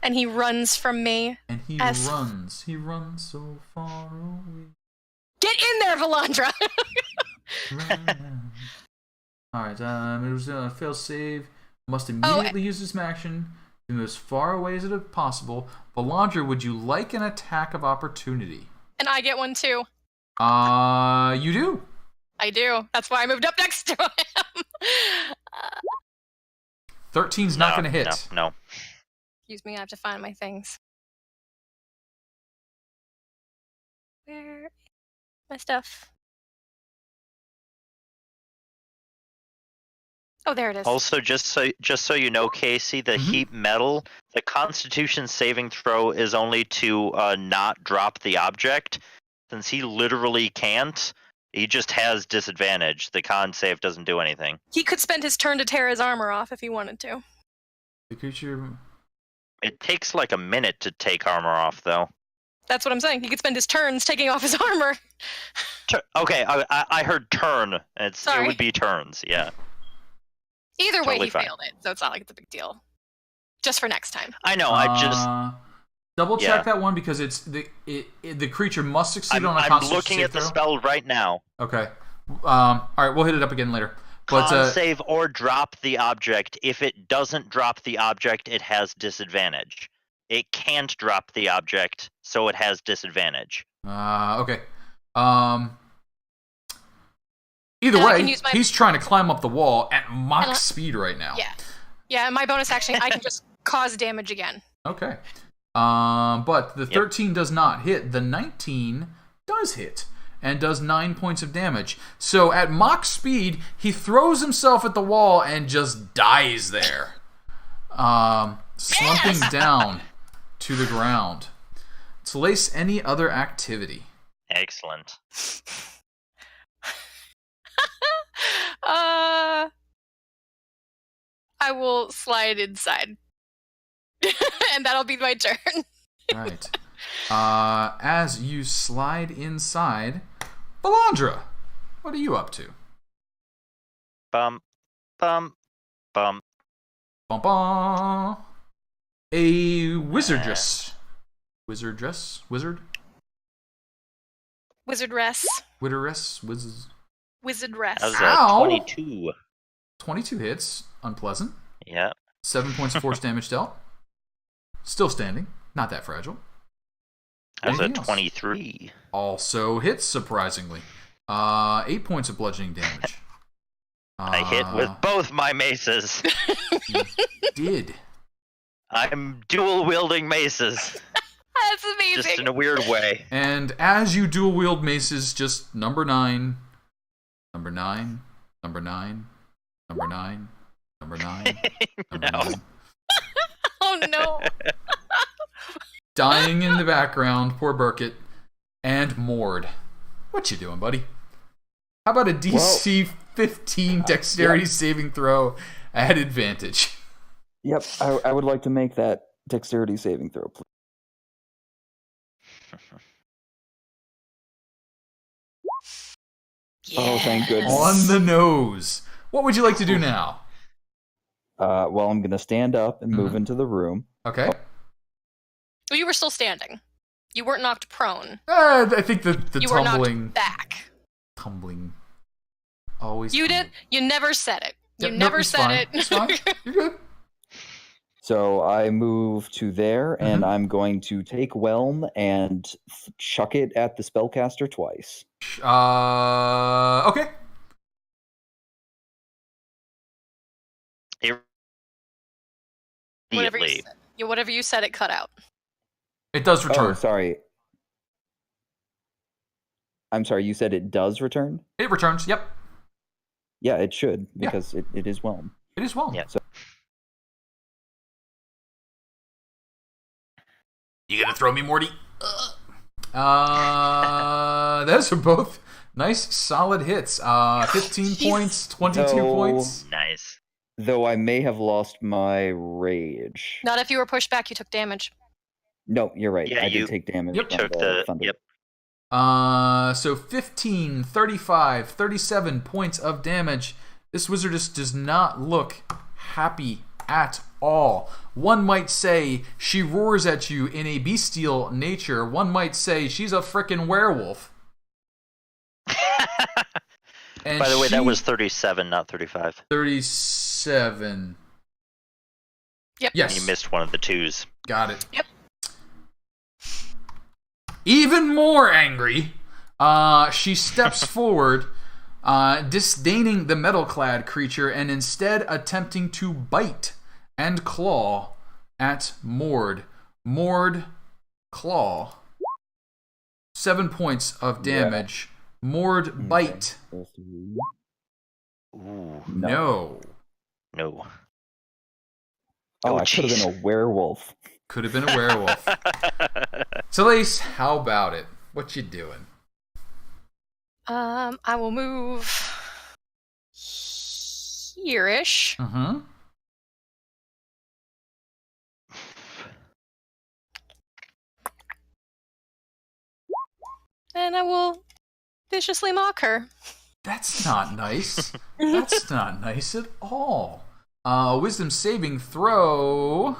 And he runs from me. And he runs. He runs so far away. Get in there, Valandra! Alright, it was a fail save. Must immediately use this action to move as far away as it possible. Valandra, would you like an attack of opportunity? And I get one too. You do. I do. That's why I moved up next to him. 13's not going to hit. No. Excuse me, I have to find my things. Where is my stuff? Oh, there it is. Also, just so you know, Casey, the heat metal, the Constitution saving throw is only to not drop the object. Since he literally can't, he just has disadvantage. The con save doesn't do anything. He could spend his turn to tear his armor off if he wanted to. The creature. It takes like a minute to take armor off, though. That's what I'm saying. He could spend his turns taking off his armor. Okay, I heard turn. It Sorry. would be turns, yeah. Either way, Totally he fine. failed it, so it's not like it's a big deal. Just for next time. I know, I just... Double check Yeah. that one because it's the creature must succeed on a I'm Constitution looking save at the throw. spell right now. Okay. All right, we'll hit it up again later. But Con save or drop the object. If it doesn't drop the object, it has disadvantage. It can't drop the object, so it has disadvantage. okay. Either And I way, can use my- he's trying to climb up the wall at Mach speed right now. Yeah. Yeah, and my bonus action, I can just cause damage again. Okay. But the 13 does not hit. The 19 does hit and does 9 points of damage. So at Mach speed, he throws himself at the wall and just dies there, slumping down to the ground. Telaise, any other activity? Excellent. I will slide inside. And that'll be my turn. Right. As you slide inside, Valandra, what are you up to? Bum, bum, bum. Bum, bum. A wizardress. Wizardress? Wizard? Wizardress. Wizardress? Wizard. Wizardress. That was Ow! 22. 22 hits. Unpleasant. Yeah. 7 points of force damage dealt. Still standing. Not that fragile. That was Anything else? 23. Also hits, surprisingly. 8 points of bludgeoning damage. I hit with both my maces. You did. I'm dual wielding maces. That's amazing. Just in a weird way. And as you dual wield maces, just number 9, number 9, number 9, number 9, number 9, number No. 9. Oh no. Dying in the background, poor Burkett, and Mord. What you doing, buddy? How about a DC 15 dexterity saving throw at advantage? Yep, I would like to make that dexterity saving throw, please. Oh, thank goodness. On the nose. What would you like to do now? Well, I'm going to stand up and move into the room. Okay. Well, you were still standing. You weren't knocked prone. I think the You were tumbling. knocked back. Tumbling. Always. You tumbling. did. You never said it. You Yep, nope, never it's said fine. it. It's fine. You're good. So I move to there, and I'm going to take Whelm and chuck it at the spellcaster twice. Okay. Immediately. Whatever you said, it cut out. It does return. Oh, sorry. I'm sorry, you said it does return? It returns. Yep. Yeah, it should, Yeah. because it is Whelm. It is well. Yeah. So, You gonna throw me, Morty? Those are both nice, solid hits. 15 points, 22 No. points. Nice. though I may have lost my rage. Not if you were pushed back, you took damage. No, you're right. Yeah, I you- did take damage. Yep. from Took the thunder. yep. So 15, 35, 37 points of damage. This wizardess does not look happy at all. One might say she roars at you in a bestial nature. One might say she's a frickin' werewolf. And By the way, that she- was 37, not 35. 37. Yep. Yes. You missed one of the twos. Got it. Yep. Even more angry, she steps forward, disdaining the metal-clad creature and instead attempting to bite and claw at Mord. Mord, claw. 7 points of damage. Mord, bite. Ooh, No. no. Oh, Oh, I could have jeez. been a werewolf. Could have been a werewolf. Telaise, how about it? What you doing? I will move here-ish. Mm-hmm. And I will viciously mock her. That's not nice. That's not nice at all. Wisdom saving throw.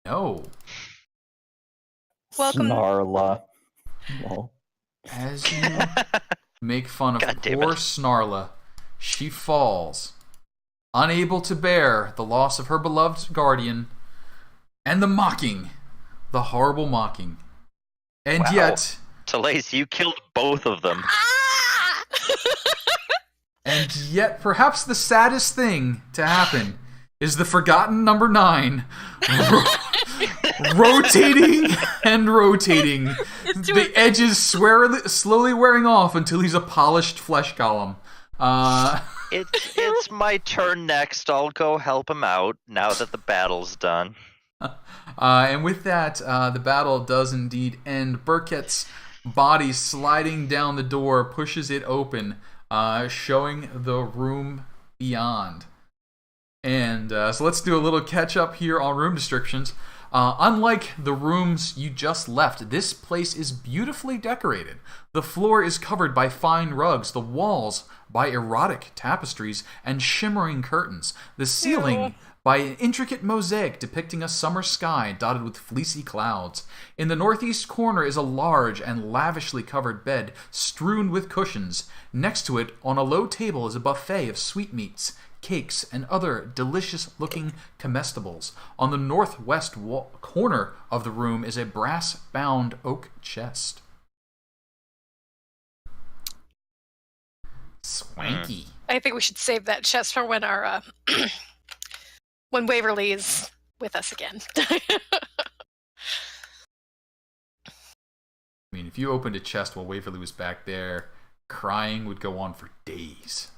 No. Welcome. Snarla. Lol. As you make fun of God damn poor it. Snarla, she falls, unable to bear the loss of her beloved guardian, and the mocking, the horrible mocking. And Wow. yet, Telaise, you killed both of them. Ah! perhaps the saddest thing to happen is the forgotten number 9 rotating and rotating, the edges slowly wearing off until he's a polished flesh golem. It's my turn next. I'll go help him out now that the battle's done. And with that, the battle does indeed end. Burkett's body sliding down the door pushes it open, showing the room beyond. And so let's do a little catch up here on room descriptions. Unlike the rooms you just left, this place is beautifully decorated. The floor is covered by fine rugs, the walls by erotic tapestries and shimmering curtains, the ceiling by an intricate mosaic depicting a summer sky dotted with fleecy clouds. In the northeast corner is a large and lavishly covered bed strewn with cushions. Next to it, on a low table, is a buffet of sweetmeats, cakes, and other delicious-looking comestibles. On the northwest corner of the room is a brass-bound oak chest. Swanky. I think we should save that chest for when our when Waverly is with us again. I mean, if you opened a chest while Waverly was back there, crying would go on for days.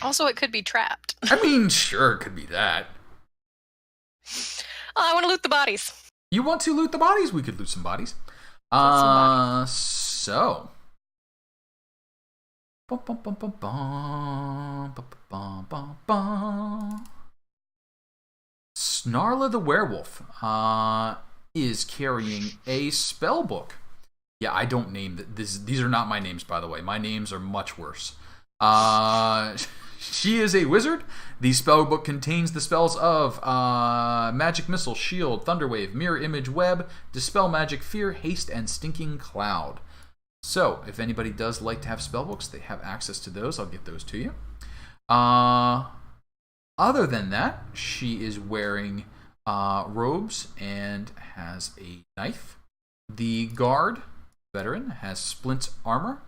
Also, it could be trapped. I mean, sure, it could be that. I want to loot the bodies. You want to loot the bodies? We could loot some bodies. So. Snarla the werewolf is carrying a spell book. Yeah, I don't name this. These are not my names, by the way. My names are much worse. She is a wizard. The spellbook contains the spells of Magic Missile, Shield, Thunderwave, Mirror Image, Web, Dispel Magic, Fear, Haste, and Stinking Cloud. So, if anybody does like to have spellbooks, they have access to those. I'll get those to you. Other than that, she is wearing robes and has a knife. The guard veteran has splint armor,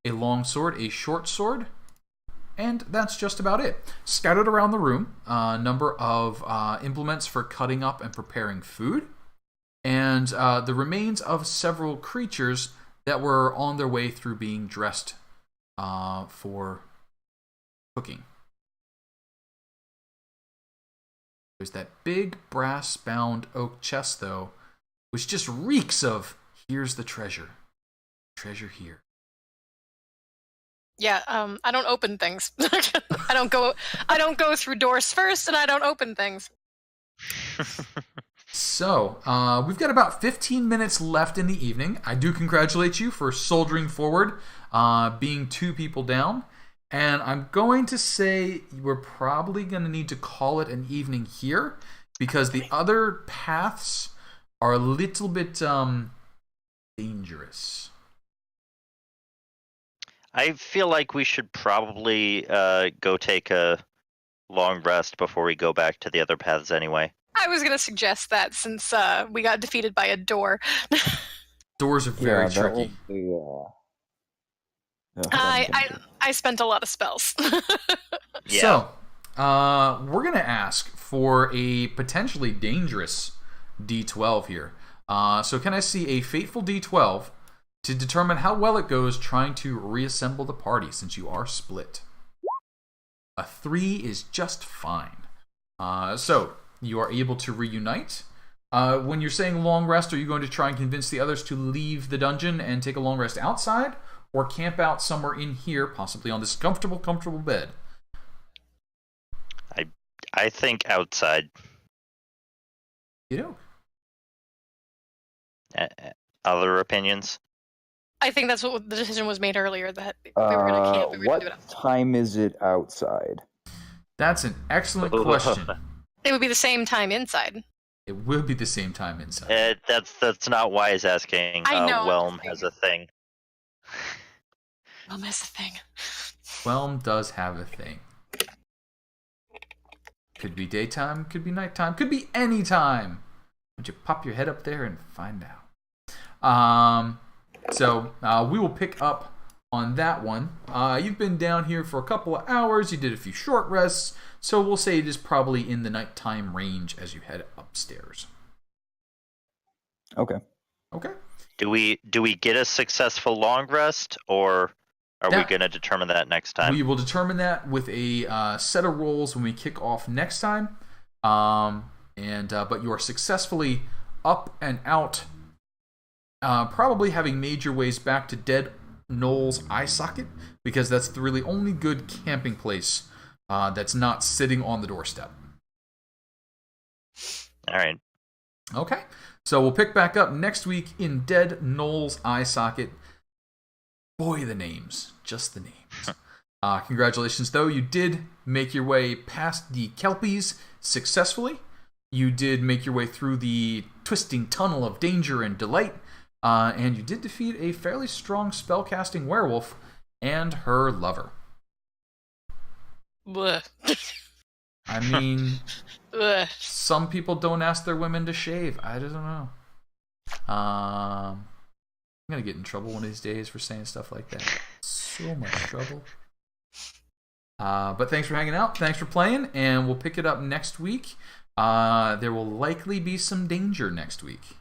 a long sword, a short sword, and that's just about it. Scattered around the room, a number of implements for cutting up and preparing food, and the remains of several creatures that were on their way through being dressed for cooking. There's that big brass-bound oak chest, though, which just reeks of, here's the treasure. Treasure here. Yeah, I don't open things. I don't go through doors first, and I don't open things. So, we've got about 15 minutes left in the evening. I do congratulate you for soldiering forward, being 2 people down. And I'm going to say we're probably going to need to call it an evening here, because the other paths are a little bit dangerous. I feel like we should probably go take a long rest before we go back to the other paths anyway. I was going to suggest that since we got defeated by a door. Doors are very tricky. I spent a lot of spells. Yeah. So, we're going to ask for a potentially dangerous D12 here. So can I see a fateful D12 to determine how well it goes trying to reassemble the party since you are split? A 3 is just fine. So, you are able to reunite. When you're saying long rest, are you going to try and convince the others to leave the dungeon and take a long rest outside? Or camp out somewhere in here, possibly on this comfortable bed? I think outside. You know. Other opinions? I think that's what the decision was made earlier, that we were going to camp. We were going to do it outside. What time is it outside? That's an excellent question. It would be the same time inside. It will be the same time inside. That's not why he's asking. I know. Whelm has a thing. Whelm has a thing. Whelm does have a thing. Could be daytime, could be nighttime, could be any time. Why don't you pop your head up there and find out? So we will pick up on that one. You've been down here for a couple of hours. You did a few short rests. So we'll say it is probably in the nighttime range as you head upstairs. Okay. Okay. Do we get a successful long rest, or are we going to determine that next time? We will determine that with a set of rolls when we kick off next time. But you are successfully up and out, probably having made your ways back to Dead Knoll's eye socket, because that's the really only good camping place that's not sitting on the doorstep. All right. Okay, so we'll pick back up next week in Dead Knoll's eye socket. Boy, the names. Just the names. Congratulations, though. You did make your way past the Kelpies successfully. You did make your way through the twisting tunnel of danger and delight. And you did defeat a fairly strong spellcasting werewolf and her lover. Blech. I mean, Blech. some people don't ask their women to shave. I don't know. I'm going to get in trouble one of these days for saying stuff like that. So much trouble. But thanks for hanging out. Thanks for playing. And we'll pick it up next week. There will likely be some danger next week.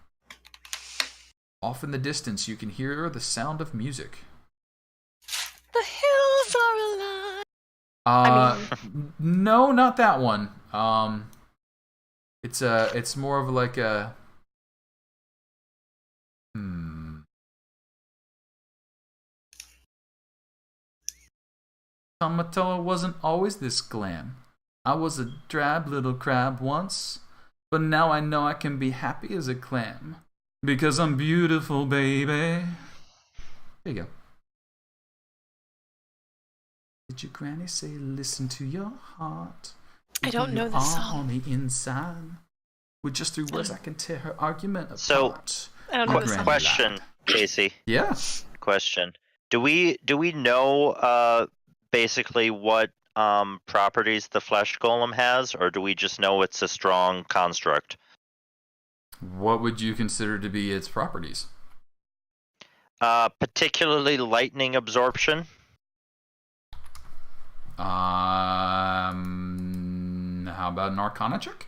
Off in the distance, you can hear the sound of music. The hills are alive. No, not that one. It's more of like a Tomato wasn't always this glam. I was a drab little crab once, but now I know I can be happy as a clam. Because I'm beautiful, baby. There you go. Did your granny say, listen to your heart? I don't know this song. On the inside. With just 3 words, I can tear her argument apart. So, I don't know this song. question, Casey. Yeah. Question. Do we know basically what properties the flesh golem has, or do we just know it's a strong construct? What would you consider to be its properties? Particularly lightning absorption. How about an Arcana check?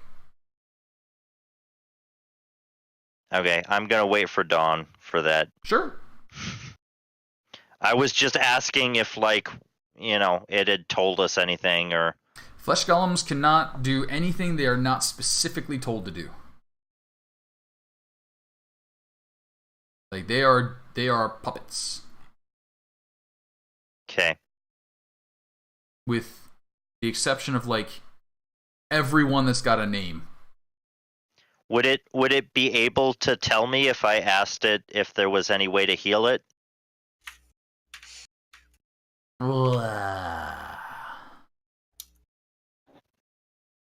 Okay, I'm gonna wait for Dawn for that. Sure. I was just asking if, like, it had told us anything, or... Flesh golems cannot do anything they are not specifically told to do. Like, they are puppets. Okay. With the exception of, like, everyone that's got a name. Would it be able to tell me if I asked it if there was any way to heal it?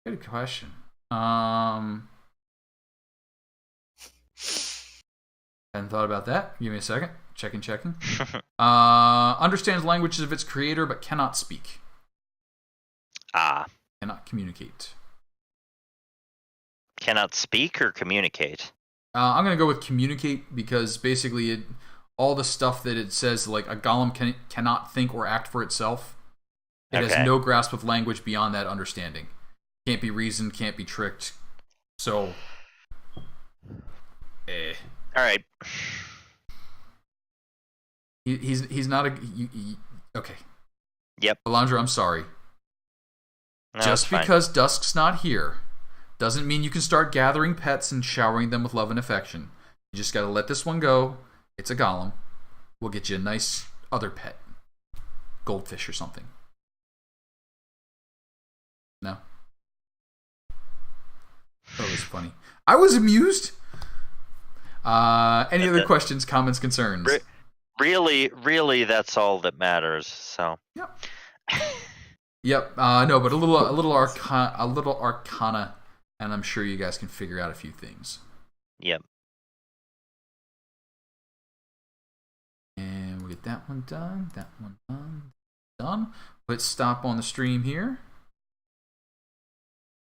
Good question. Hadn't thought about that. Give me a second. Checking. Understands languages of its creator, but cannot speak. Cannot communicate. Cannot speak or communicate? I'm going to go with communicate because basically all the stuff that it says, like a golem cannot think or act for itself. It has no grasp of language beyond that understanding. Can't be reasoned, can't be tricked. So, All right. He's not a... okay. Yep. Valandra, I'm sorry. No, Just because Dusk's not here doesn't mean you can start gathering pets and showering them with love and affection. You just gotta let this one go. It's a golem. We'll get you a nice other pet. Goldfish or something. No? That was funny. I was amused. Any other questions, comments, concerns? Really, that's all that matters. So. Yep. Yep. No, but a little arcana, and I'm sure you guys can figure out a few things. Yep. And we'll get that one done. That one done. Let's stop on the stream here.